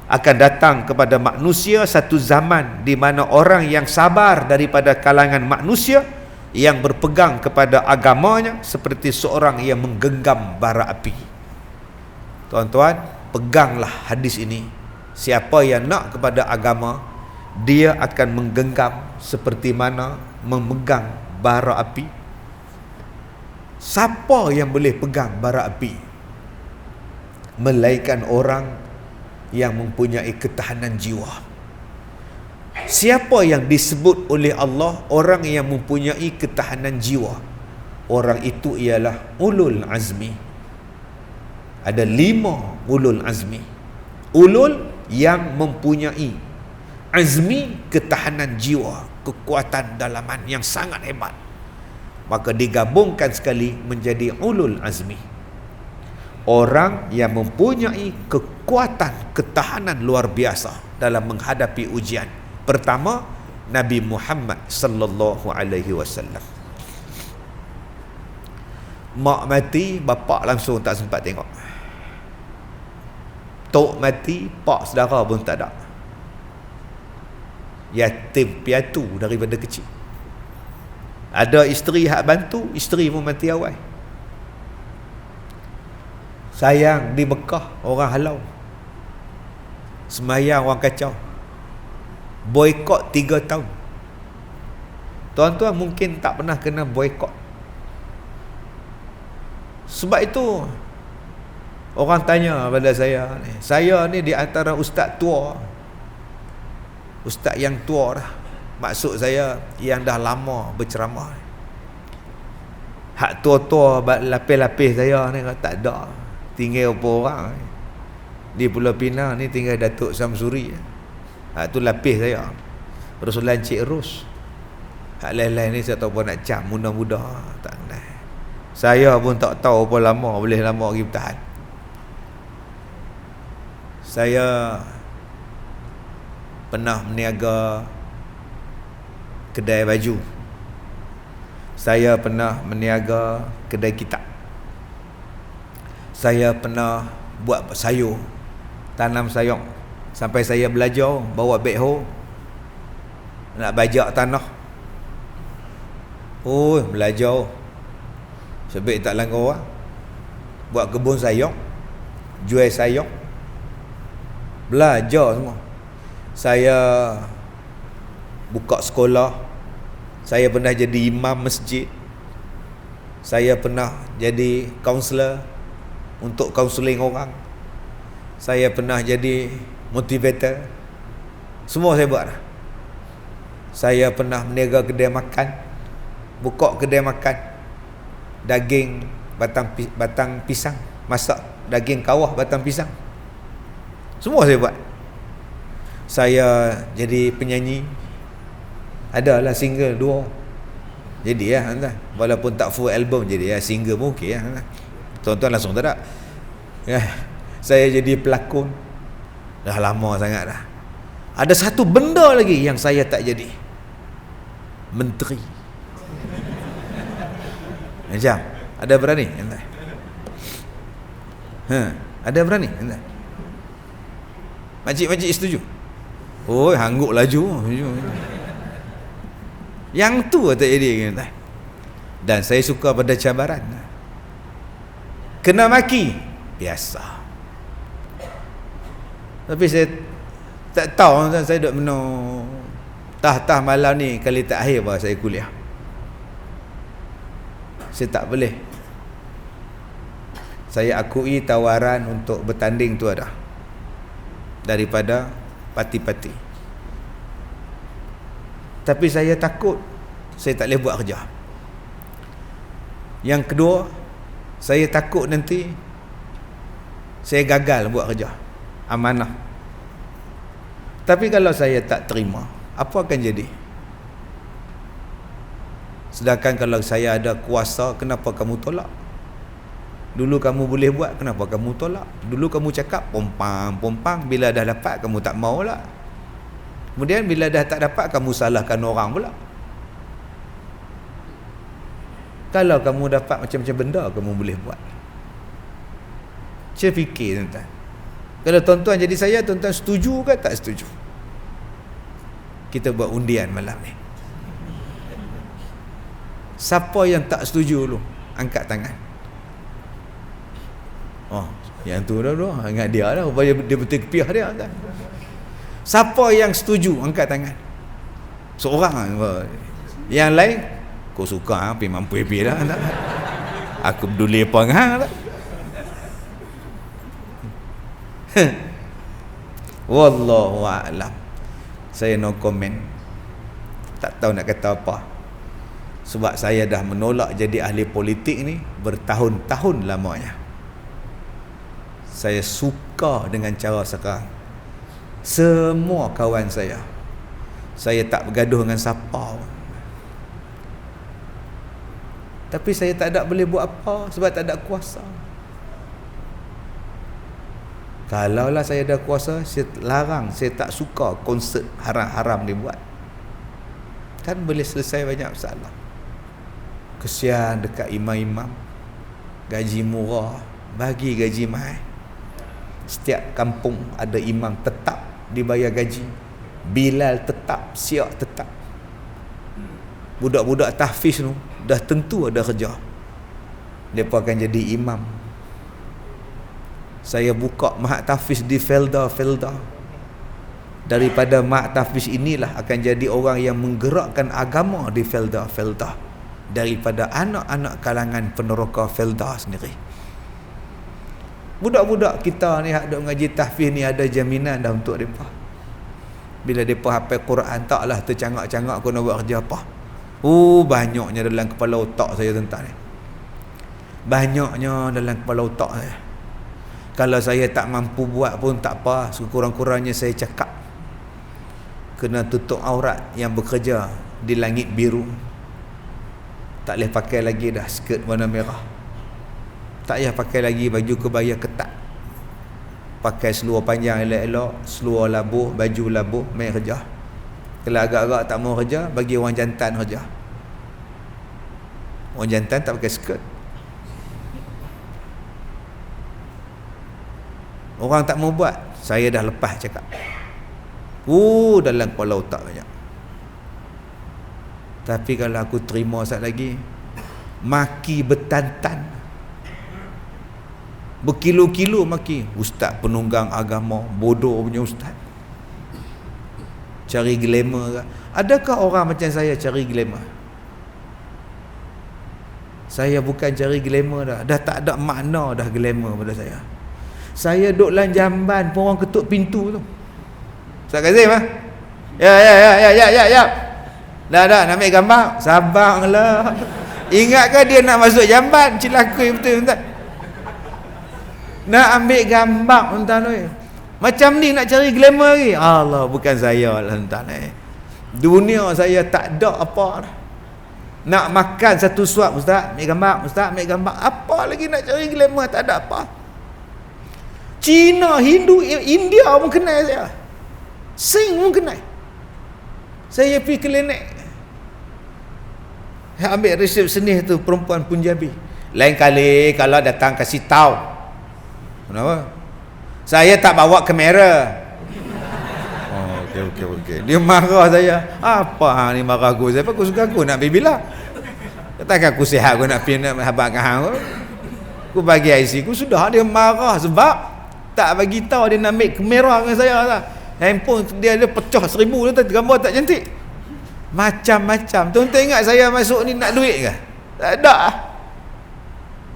akan datang kepada manusia satu zaman di mana orang yang sabar daripada kalangan manusia yang berpegang kepada agamanya seperti seorang yang menggenggam bara api. Tuan-tuan, peganglah hadis ini. Siapa yang nak kepada agama, dia akan menggenggam seperti mana memegang bara api. Siapa yang boleh pegang bara api? Melainkan orang yang mempunyai ketahanan jiwa. Siapa yang disebut oleh Allah orang yang mempunyai ketahanan jiwa? Orang itu ialah ulul azmi. Ada 5 ulul azmi. Ulul yang mempunyai azmi, ketahanan jiwa, kekuatan dalaman yang sangat hebat. Maka digabungkan sekali menjadi ulul azmi. Orang yang mempunyai kekuatan, ketahanan luar biasa dalam menghadapi ujian. Pertama, Nabi Muhammad sallallahu alaihi wasallam. Mak mati, bapak langsung tak sempat tengok. Tok mati, pak saudara pun tak ada. Yatim piatu daripada kecil. Ada isteri hak bantu, isteri pun mati awal. Sayang di Mekah orang halau. Semayang orang kacau. Boykot 3 tahun. Tuan-tuan mungkin tak pernah kena boykot. Sebab itu orang tanya pada saya ni di antara ustaz tua. Ustaz yang tua dah. Maksud saya yang dah lama berceramah. Hak tua-tua lapis-lapis saya ni tak ada. Tinggal apa orang di Pulau Pinang ni, tinggal Datuk Samsuri. Hak tu lapis saya. Ruslan Cik Rus. Hak lain-lain ni saya tahu apa nak cam muda-muda tak kenal. Saya pun tak tahu apa lama boleh lama lagi bertahan. Saya pernah meniaga kedai baju. Saya pernah meniaga kedai kitab. Saya pernah buat sayur, tanam sayur. Sampai saya belajar bawa backhoe nak bajak tanah. Oh, belajar. Sebab tak langgar orang. Buat kebun sayur, jual sayur. Belajar semua. Saya buka sekolah. Saya pernah jadi imam masjid. Saya pernah jadi kaunselor untuk kaunseling orang. Saya pernah jadi motivator. Semua saya buat dah. Saya pernah meniaga kedai makan. Buka kedai makan. Daging batang pisang. Masak daging kawah batang pisang. Semua saya buat. Saya jadi penyanyi. Adalah single 2. Jadi ya, walaupun tak full album, jadi ya single pun okey ya. Tuan-tuan langsung tak ada. Ya, saya jadi pelakon. Dah lama sangat dah. Ada satu benda lagi yang saya tak jadi. Menteri. Macam ada berani? Ada berani? Makcik-makcik setuju? Oh, hangguk laju. Yang tu tak jadi. Dan saya suka pada cabaran. Kena maki biasa. Tapi saya tak tahu, saya duduk menung tah malam ni kali terakhir bahawa saya kuliah. Saya tak boleh. Saya akui tawaran untuk bertanding tu ada daripada parti-parti. Tapi saya takut saya tak boleh buat kerja. Yang kedua, saya takut nanti saya gagal buat kerja amanah. Tapi kalau saya tak terima, apa akan jadi? Sedangkan kalau saya ada kuasa, kenapa kamu tolak? Dulu kamu boleh buat, kenapa kamu tolak? Dulu kamu cakap pompang, bila dah dapat kamu tak mau lah. Kemudian bila dah tak dapat, kamu salahkan orang pula. Kalau kamu dapat macam-macam benda, kamu boleh buat. Saya fikir tuan-tuan, kalau tuan-tuan jadi saya, tuan-tuan setuju ke tak setuju? Kita buat undian malam ni. Siapa yang tak setuju dulu, angkat tangan. Oh, yang tu dah ingat dia dah, supaya dia betul kepiah dia kan. Siapa yang setuju, angkat tangan. Seorang. Yang lain, kau suka pergi mampu lah. Aku peduli apa dengan hang tak? Wallahu a'lam. Saya no comment. Tak tahu nak kata apa. Sebab saya dah menolak jadi ahli politik ni bertahun-tahun lamanya. Saya suka dengan cara sekarang. Semua kawan saya tak bergaduh dengan siapa. Tapi saya tak ada boleh buat apa sebab tak ada kuasa. Kalaulah saya ada kuasa, saya larang, saya tak suka konsert haram-haram dibuat. Kan boleh selesai banyak masalah. Kesian dekat imam-imam. Gaji murah, bagi gaji mahal. Setiap kampung ada imam tetap dibayar gaji. Bilal tetap, siap tetap. Budak-budak tahfiz tu dah tentu ada kerja. Mereka akan jadi imam. Saya buka mahat tahfiz di Felda. Daripada mahat tahfiz inilah akan jadi orang yang menggerakkan agama di Felda. Daripada anak-anak kalangan peneroka Felda sendiri. Budak-budak kita ni hak duk ngaji tahfiz ni ada jaminan dah untuk mereka. Bila mereka hafal Quran taklah tercangak-cangak aku nak buat kerja apa. Banyaknya dalam kepala otak saya tentang ni. Banyaknya dalam kepala otak saya. Kalau saya tak mampu buat pun tak apa, sekurang-kurangnya saya cakap. Kena tutup aurat yang bekerja di langit biru. Tak boleh pakai lagi dah skirt warna merah. Tak payah pakai lagi baju kebaya ketat. Pakai seluar panjang elok-elok, seluar labuh, baju labuh, main kerja. Kalau agak-agak tak mau kerja, bagi orang jantan kerja. Orang jantan tak pakai skirt. Orang tak mau buat, saya dah lepas cakap. Dalam kepala otak banyak. Tapi kalau aku terima sat lagi, maki bertantan, berkilo-kilo maki. Ustaz penunggang agama, bodoh punya ustaz. Cari glamour ke? Adakah orang macam saya cari glamour? Saya bukan cari glamour dah. Dah tak ada makna dah glamour pada saya. Saya duduk dalam jamban pun orang ketuk pintu tu. Ustaz Kazim ah? Ya. Dah nak ambil gambar? Sabarlah. Ingatkah dia nak masuk jamban? Cilakui betul Ustaz. Nak ambil gambar tuan oi. Macam ni nak cari glamour lagi. Allah, bukan saya lah tuan Dunia saya tak ada apa dah. Nak makan satu suap ustaz, ambil gambar, ustaz ambil gambar. Apa lagi nak cari glamour, tak ada apa. Cina, Hindu, India pun kenal saya. Sing pun kenal. Saya pergi klinik. Saya ambil resepsionis tu perempuan Punjabi. Lain kali kalau datang kasih tahu. Kenapa? Saya tak bawa kamera. Okey. Dia marah saya. Apa ni marah aku? Saya aku suka aku nak pergi bila? Katakan aku sihat aku nak pergi nak habaq dengan hang. Aku bagi IC aku sudah dia marah sebab tak bagi tahu dia nak ambil kamera dengan saya lah. Handphone dia ada pecah 1000 tu gambar tak cantik. Macam-macam. Tuan-tuan ingat saya masuk ni nak duit ke? Tak ada.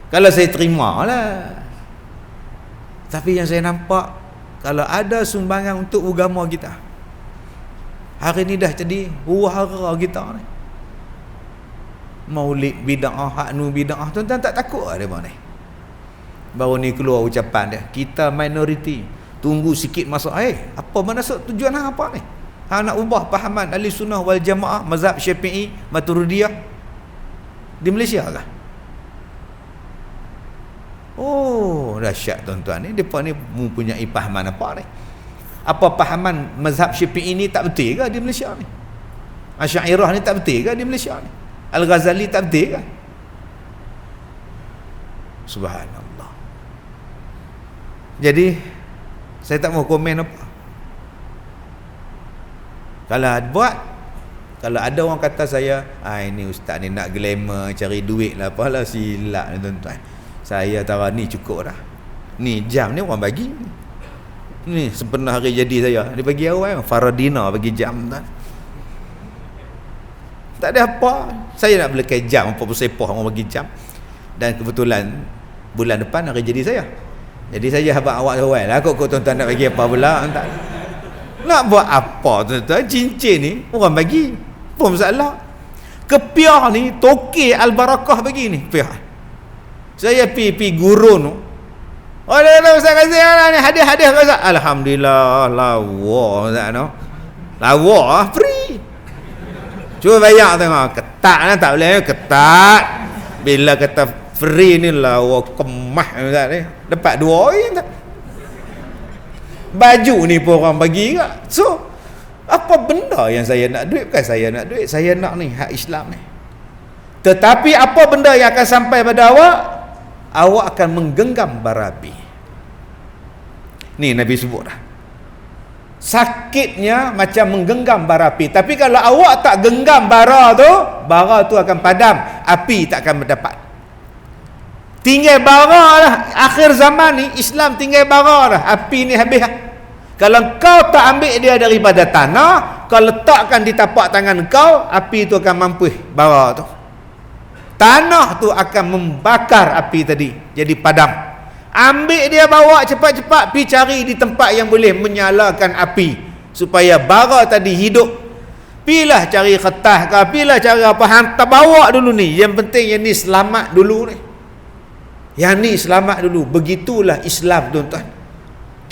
Kalau saya terima lah. Tapi yang saya nampak, kalau ada sumbangan untuk agama kita, hari ni dah jadi huru-hara kita ni. Maulid bid'ah, haknu bid'ah, tuan-tuan tak takut ada mana ni? Baru ni keluar ucapan dia, kita minoriti, tunggu sikit masuk apa maksud tujuan hang apa ni? Hang nak ubah pahaman ahli sunnah wal jamaah, mazhab Syafi'i, Maturidiyah di Malaysia kah? Dahsyat tuan-tuan ni. Depa ni mempunyai pahaman apa ni? Apa pahaman mazhab Syafi'i ni tak betul ke di Malaysia ni? Asy'ariyah ni tak betul ke di Malaysia ni? Al-Ghazali tak betul ke? Subhanallah. Jadi saya tak mau komen apa. Kalau ada orang kata saya, ini ustaz ni nak glamour, cari duit lah, apalah, silap ni tuan-tuan. Saya tahu ni cukup dah. Ni jam ni orang bagi. Ni sepenuh hari jadi saya. Dia bagi awal Faradina bagi jam tuan. Tak ada apa. Saya nak beli jam apa sepah orang bagi jam. Dan kebetulan bulan depan hari jadi saya. Jadi saya habaq awak awal lah. Kok tuan-tuan nak bagi apa pula? Tak. Nak buat apa tuan-tuan? Cincin ni orang bagi. Apa masalah? Kepiah ni Tokek Al-Barakah bagi ni. Kepiah. Saya pi gurun. Oh dah Ustaz kasih ni hadiah Ustaz. Alhamdulillah lawa Ustaz no. Lawa free. Cuba bayar tengok. Ketat lah tak boleh ketat. Bila kata free ni lawa kemah Ustaz ni. Dapat 2 orang tak. Baju ni pun orang bagi ke. So apa benda yang saya nak duit? Bukan saya nak duit, saya nak ni hak Islam ni. Tetapi apa benda yang akan sampai pada awak? Awak akan menggenggam bara api. Ni Nabi sebut dah. Sakitnya macam menggenggam bara api. Tapi kalau awak tak genggam bara tu akan padam, api tak akan mendapat. Tinggal bara lah. Akhir zaman ni Islam tinggal bara dah. Api ni habis lah. Kalau kau tak ambil dia daripada tanah, kau letakkan di tapak tangan kau, api tu akan mampu bara tu. Tanah tu akan membakar api tadi, jadi padam. Ambil dia, bawa cepat-cepat, pergi cari di tempat yang boleh menyalakan api supaya bara tadi hidup. Pilah cari kertas ke, pilah cari apa, hantar bawa dulu ni. Yang penting yang ni selamat dulu ni. Yang ni selamat dulu. Begitulah Islam tuan-tuan.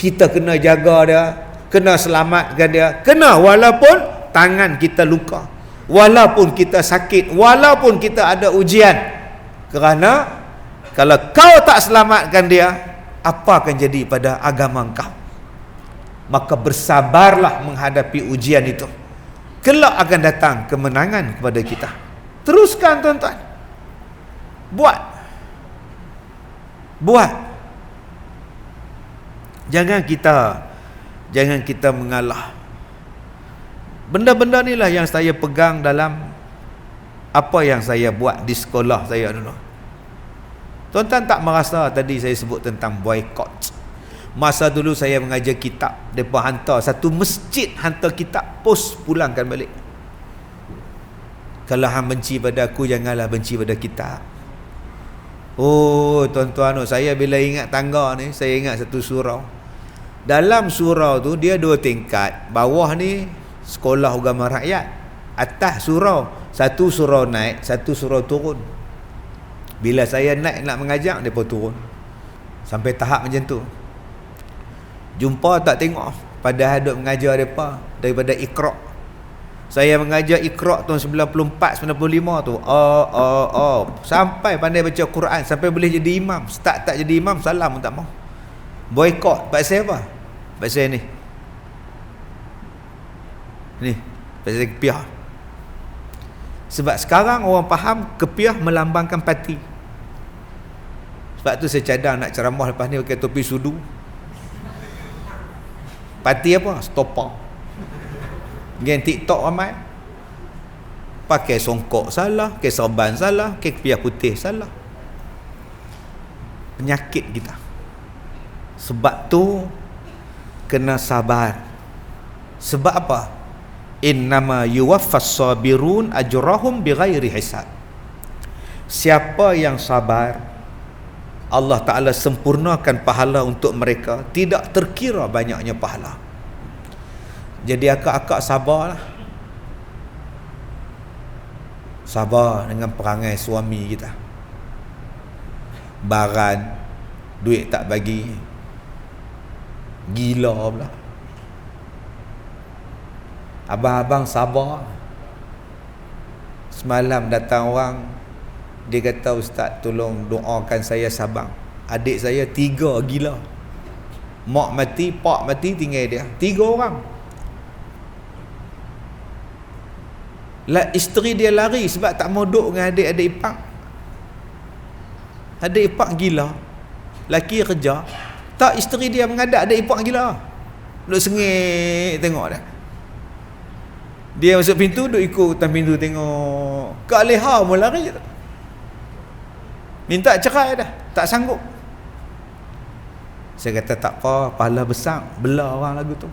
Kita kena jaga dia, kena selamatkan dia, kena walaupun tangan kita luka, walaupun kita sakit, walaupun kita ada ujian. Kerana kalau kau tak selamatkan dia, apa akan jadi pada agama kau? Maka bersabarlah menghadapi ujian itu. Kelak akan datang kemenangan kepada kita. Teruskan tuan-tuan. Buat. Jangan kita mengalah. Benda-benda inilah yang saya pegang dalam apa yang saya buat di sekolah saya dulu. Tuan-tuan tak merasa tadi saya sebut tentang boycott. Masa dulu saya mengajar kitab, mereka hantar satu masjid, hantar kitab pos pulangkan balik. Kalau hang benci pada aku, janganlah benci pada kitab. Oh tuan-tuan, saya bila ingat tangga ni, saya ingat satu surau. Dalam surau tu dia 2 tingkat. Bawah ni sekolah agama rakyat, atas surau. Satu surau naik, satu surau turun. Bila saya naik nak mengajar, mereka turun. Sampai tahap macam tu. Jumpa tak tengok, padahal duk mengajar mereka daripada Iqra. Saya mengajar Iqra tahun 94, 95 tu. Sampai pandai baca Quran, sampai boleh jadi imam. Start tak jadi imam, salam pun tak mau. Boycott pasal apa? Pasal ni. Ni, pasal kepiah. Sebab sekarang orang faham kepiah melambangkan parti. Sebab tu saya cadang nak ceramah lepas ni pakai topi sudu. Parti apa? Stopper. Geng TikTok ramai. Pakai songkok salah, pakai sorban salah, pakai kepiah putih salah. Penyakit kita. Sebab tu kena sabar. Sebab apa? Innama yuwaffas sabirun ajrahum bighairi hisab. Siapa yang sabar, Allah Ta'ala sempurnakan pahala untuk mereka, tidak terkira banyaknya pahala. Jadi akak-akak sabarlah. Sabar dengan perangai suami kita. Baran, duit tak bagi, gila pula. Abang-abang sabar. Semalam datang orang, dia kata, Ustaz tolong doakan saya sabar. Adik saya 3 gila. Mak mati, pak mati, tinggal dia 3 orang. Lah isteri dia lari sebab tak mau duduk dengan adik-adik ipar. Adik ipar gila, laki kerja. Tak, isteri dia mengadap adik ipar gila. Duduk sengit tengok dah. Dia masuk pintu, duduk ikut hutan pintu tengok. Kak Leha pun lari. Minta cerai dah, tak sanggup. Saya kata tak apa, pahala besar, bela orang lagu tu.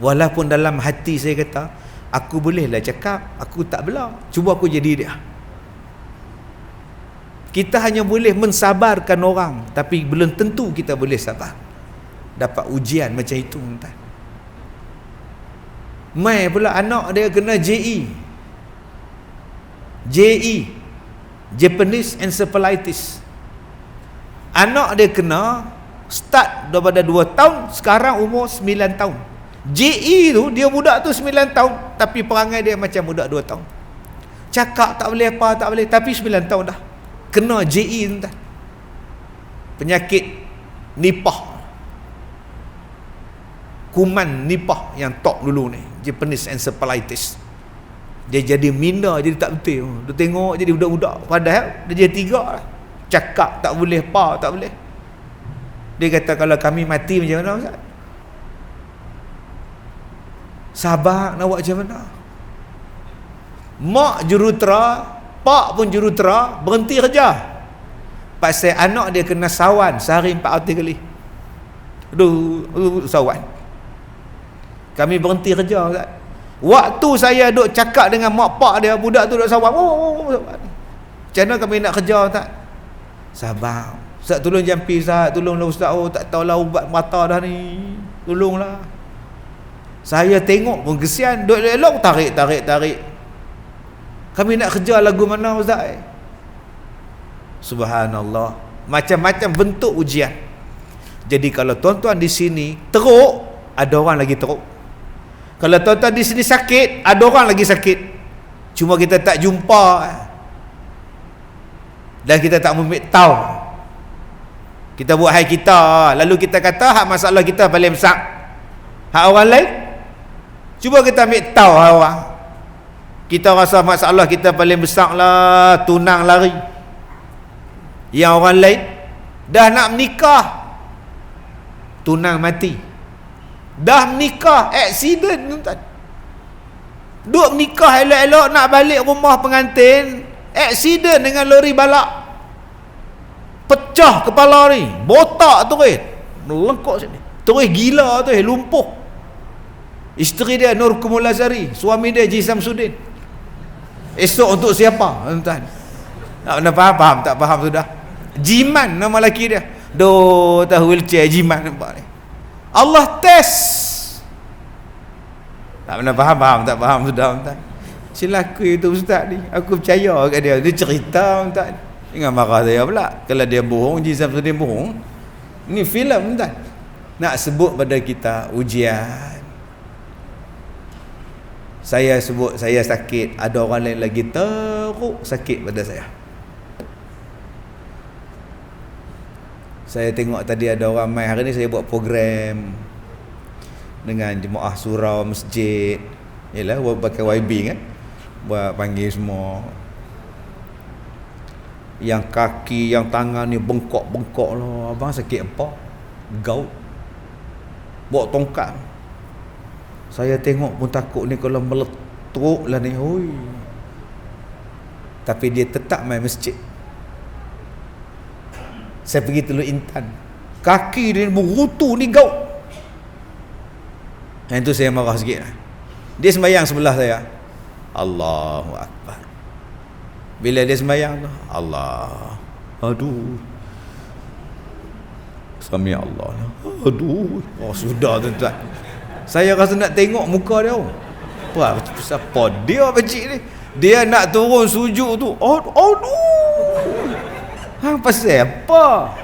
Walaupun dalam hati saya kata, aku bolehlah cakap, aku tak bela. Cuba aku jadi dia. Kita hanya boleh mensabarkan orang, tapi belum tentu kita boleh sabar. Dapat ujian macam itu, tuan. Mai pula anak dia kena JE, Japanese Encephalitis. Anak dia kena start daripada 2 tahun, sekarang umur 9 tahun. JE tu, dia budak tu 9 tahun, tapi perangai dia macam budak 2 tahun. Cakap tak boleh apa, tak boleh, tapi 9 tahun dah. Kena JE tu, tuan. Penyakit nipah. Kuman nipah yang top dulu ni, Japanese Encephalitis. Dia jadi minda, jadi tak betul. Dia tengok jadi budak-budak, padahal dia jadi 3 lah. Cakap tak boleh, apa tak boleh. Dia kata, kalau kami mati macam mana, Ustaz? Sabar nak buat macam mana? Mak jurutera, pak pun jurutera, berhenti kerja. Pasal anak dia kena sawan sehari 4 kali. Aduh, sawan. Kami berhenti kerja, Ustaz. Waktu saya duk cakap dengan mak pak dia, budak tu duk sawan. Macam mana kami nak kerja, Ustaz? Sabar. Ustaz tolong jampi, Ustaz. Tolonglah Ustaz. Tak tahulah ubat mata dah ni. Tolonglah. Saya tengok pun kesian. Duk elok tarik. Kami nak kerja lagu mana, Ustaz? Subhanallah. Macam-macam bentuk ujian. Jadi kalau tuan-tuan di sini teruk, ada orang lagi teruk. Kalau tuan-tuan di sini sakit, ada orang lagi sakit. Cuma kita tak jumpa. Dan kita tak memik tahu. Kita buat hai kita, lalu kita kata hak masalah kita paling besar. Hak orang lain, cuba kita ambil tahu hak orang. Kita rasa masalah kita paling besar lah, tunang lari. Yang orang lain dah nak menikah, tunang mati. Dah menikah, accident, tuan. Duk menikah elok-elok nak balik rumah pengantin, accident dengan lori balak. Pecah kepala ni, botak terus, melengkok sini, terus gila tu, lumpuh. Isteri dia Nur Kumulazari, suami dia Ji Samsudin. Esok untuk siapa, tuan? Tak pernah faham, tak faham sudah. Jiman nama lelaki dia. Tahu wheelchair Jiman, nampak ni. Allah test. Tak pernah faham, tak faham sudah, tuan. Silaku itu ustaz ni, aku percaya kat dia. Dia cerita, tuan. Jangan marah saya pula. Kalau dia bohong, Ji Samsudin bohong. Ini filem, tuan. Nak sebut pada kita ujian. Saya sebut saya sakit, ada orang lain lagi teruk sakit pada saya. Saya tengok tadi ada orang mai, hari ni saya buat program dengan jemaah surau masjid. Yalah, buat pakai YB kan. Buat panggil semua. Yang kaki, yang tangan ni bengkok-bengkok lah. Abang sakit apa? Gout. Bawa tongkat. Saya tengok pun takut ni kalau meletup lah ni. Hui. Tapi dia tetap main masjid. Saya pergi Teluk Intan. Kaki dia berutu ni gout. Yang tu saya marah sikit lah. Dia sembahyang sebelah saya. Allahu Akbar. Bila dia sembahyang tu, Allah. Aduh. Sami Allah. Aduh. Oh sudah tuan-tuan. Saya rasa nak tengok muka dia. Apa dia pakcik ni? Dia nak turun sujud tu. Aduh. Pasal apa?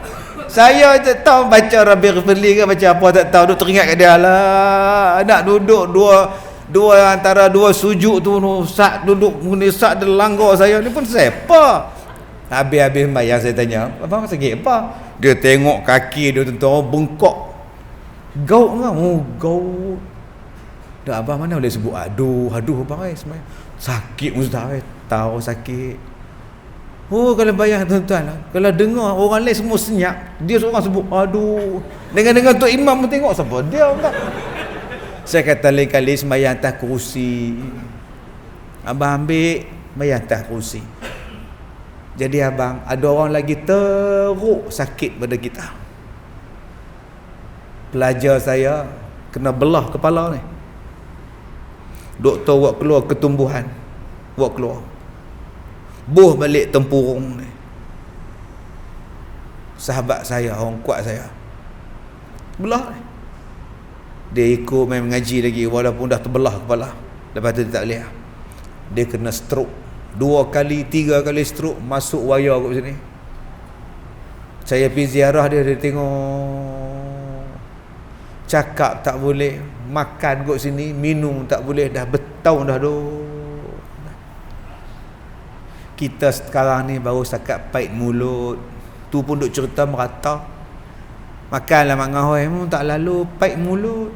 Saya tak tahu baca Rabbi Ghafirli ke baca apa tak tahu. Duk teringat kat dia lah. Nak duduk dua antara dua sujud tu, sak duduk ni sak dia langgar saya ni pun siapa? Habis-habis sembahyang saya tanya, abang sakit apa? Dia tengok kaki dia tuan-tuan bengkok. Gout ke? Oh, gout. Dah abang mana boleh sebut aduh abang sembahyang. Sakit ustaz tahu sakit. Oh kalau bayang tuan-tuan, kalau dengar orang lain semua senyap, dia seorang sebut aduh. Dengan Tok Imam pun tengok siapa dia tak. Saya kata lain kali sembahyang atas kerusi. Abang ambil sembahyang atas kerusi. Jadi abang, ada orang lagi teruk sakit pada kita. Pelajar saya kena belah kepala ni. Doktor buat keluar ketumbuhan. Buat keluar. Buh balik tempurung ni. sahabat saya, orang kuat saya, belah. Dia ikut main mengaji lagi walaupun dah terbelah kepala. Lepas tu dia tak boleh. Dia kena stroke 2 kali 3 kali stroke, masuk wayar kat sini. Saya pergi ziarah dia, dia tengok, cakap tak boleh, makan kat sini, minum tak boleh, dah bertahun dah duk. Kita sekarang ni baru setakat pait mulut, tu pun duk cerita merata. Makanlah Mak Ngah, tak lalu pait mulut.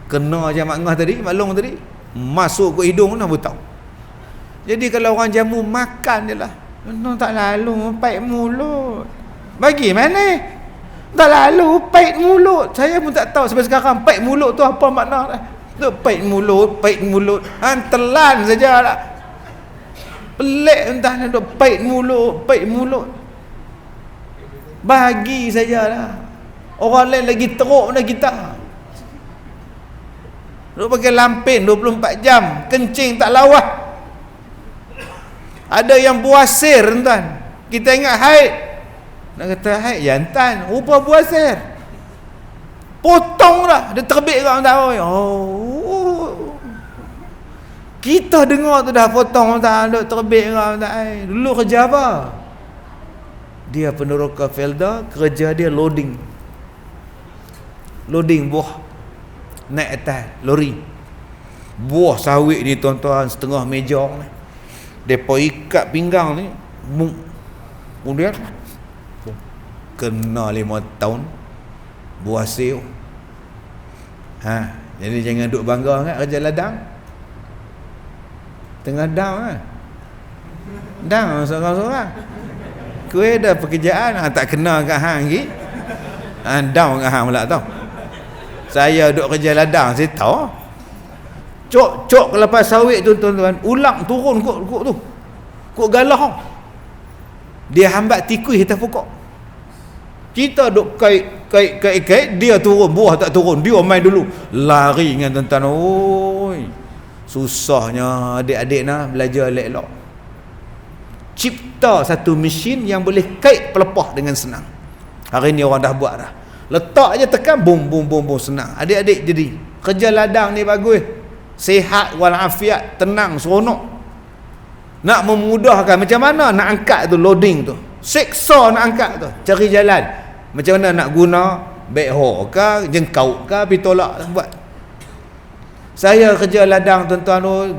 Kena je Mak Ngah tadi, Mak Long tadi, masuk ke hidung dah bertahun. Jadi kalau orang jamu makan je lah, tak lalu pait mulut. Bagi mana? Tak lalu pait mulut. Saya pun tak tahu sampai sekarang pait mulut tu apa makna dah. Tu pait mulut, telan saja lah. Pelik entah nak duk pait mulut. Bagi sajalah. Orang lain lagi teruk dah kita. Duk pakai lampin 24 jam, kencing tak lawah. Ada yang buasir tuan. Kita ingat haid. Nak kata haid jantan, rupa buasir. Potong dah, dia terbit kat orang tahu. Oh. Kita dengar tu dah potong tak ada terbit kat orang tahu. Dulu kerja apa? Dia peneroka Felda, kerja dia loading buah naik atas lori. Buah sawit ni tuan-tuan setengah meja ni, depa ikat pinggang ni, kemudian kena 5 tahun buah hasil. Jadi jangan duk bangga sangat kerja ladang. Tengah down down seorang-seorang. Kue dah pekerjaan, tak kena kat hang lagi. Down kat hang pula tau. Saya duk kerja ladang, saya tahu. Cok lepas sawit tu tuan-tuan, ulang turun kok tu. Kok galah. Dia hambat tikui atas pokok. Kita duk kait, dia turun, buah tak turun. Dia main dulu. Lari dengan tuan-tuan. Oi. Susahnya adik-adik nak belajar elok-elok. Cipta satu mesin yang boleh kait pelepah dengan senang. Hari ni orang dah buat dah. Letak je tekan, bum senang. Adik-adik jadi kerja ladang ni bagus. Sihat walafiat, tenang, seronok. Nak memudahkan macam mana nak angkat tu, loading tu. Seksa nak angkat tu, cari jalan. Macam mana nak guna backhoe ke, jengkau ke, pergi tolak buat. Saya kerja ladang tuan-tuan tu,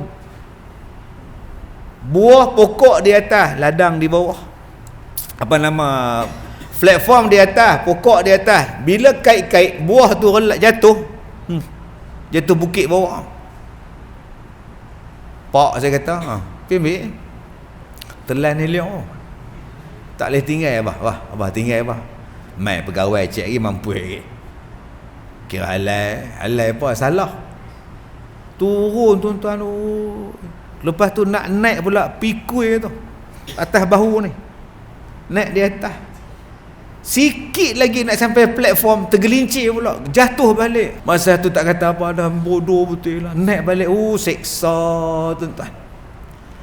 buah pokok di atas, ladang di bawah. Apa nama, platform di atas, pokok di atas. Bila kait-kait, buah tu relak jatuh. Jatuh bukit bawah. Pak saya kata, pergi ambil. Telan ni liang. Tak boleh tinggal abah tinggal abah. Mai pegawai cik lagi mampu lagi. Kira halai apa salah. Turun tuan-tuan. Lepas tu nak naik pula pikul tu atas bahu ni. Naik di atas. Sikit lagi nak sampai platform, tergelincir pula, jatuh balik. Masa tu tak kata apa dah, bodoh betul lah. Naik balik, seksa tuan-tuan.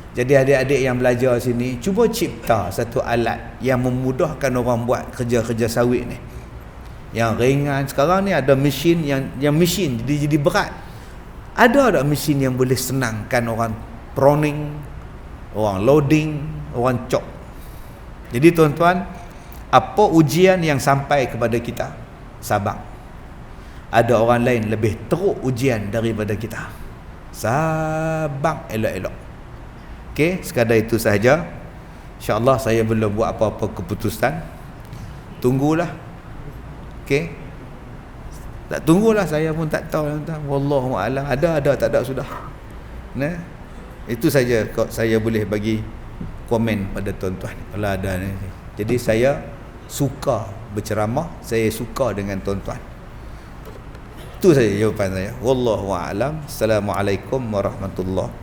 Jadi adik-adik yang belajar sini, cuba cipta satu alat yang memudahkan orang buat kerja-kerja sawit ni. Yang ringan. Sekarang ni ada mesin yang mesin jadi berat. Ada tak mesin yang boleh senangkan orang proning, orang loading, orang cop. Jadi tuan-tuan, apa ujian yang sampai kepada kita? Sabar. Ada orang lain lebih teruk ujian daripada kita. Sabar elok-elok. Okey, sekadar itu sahaja. InsyaAllah saya belum buat apa-apa keputusan. Tunggulah. Okey. Tak tunggulah, saya pun tak tahu. Wallahu a'lam. Ada, tak ada sudah. Nah, itu saja saya boleh bagi komen pada tuan-tuan kalau ada ni. Jadi saya suka berceramah, saya suka dengan tuan-tuan. Itu saja jawapan saya. Wallahu a'lam. Assalamualaikum warahmatullahi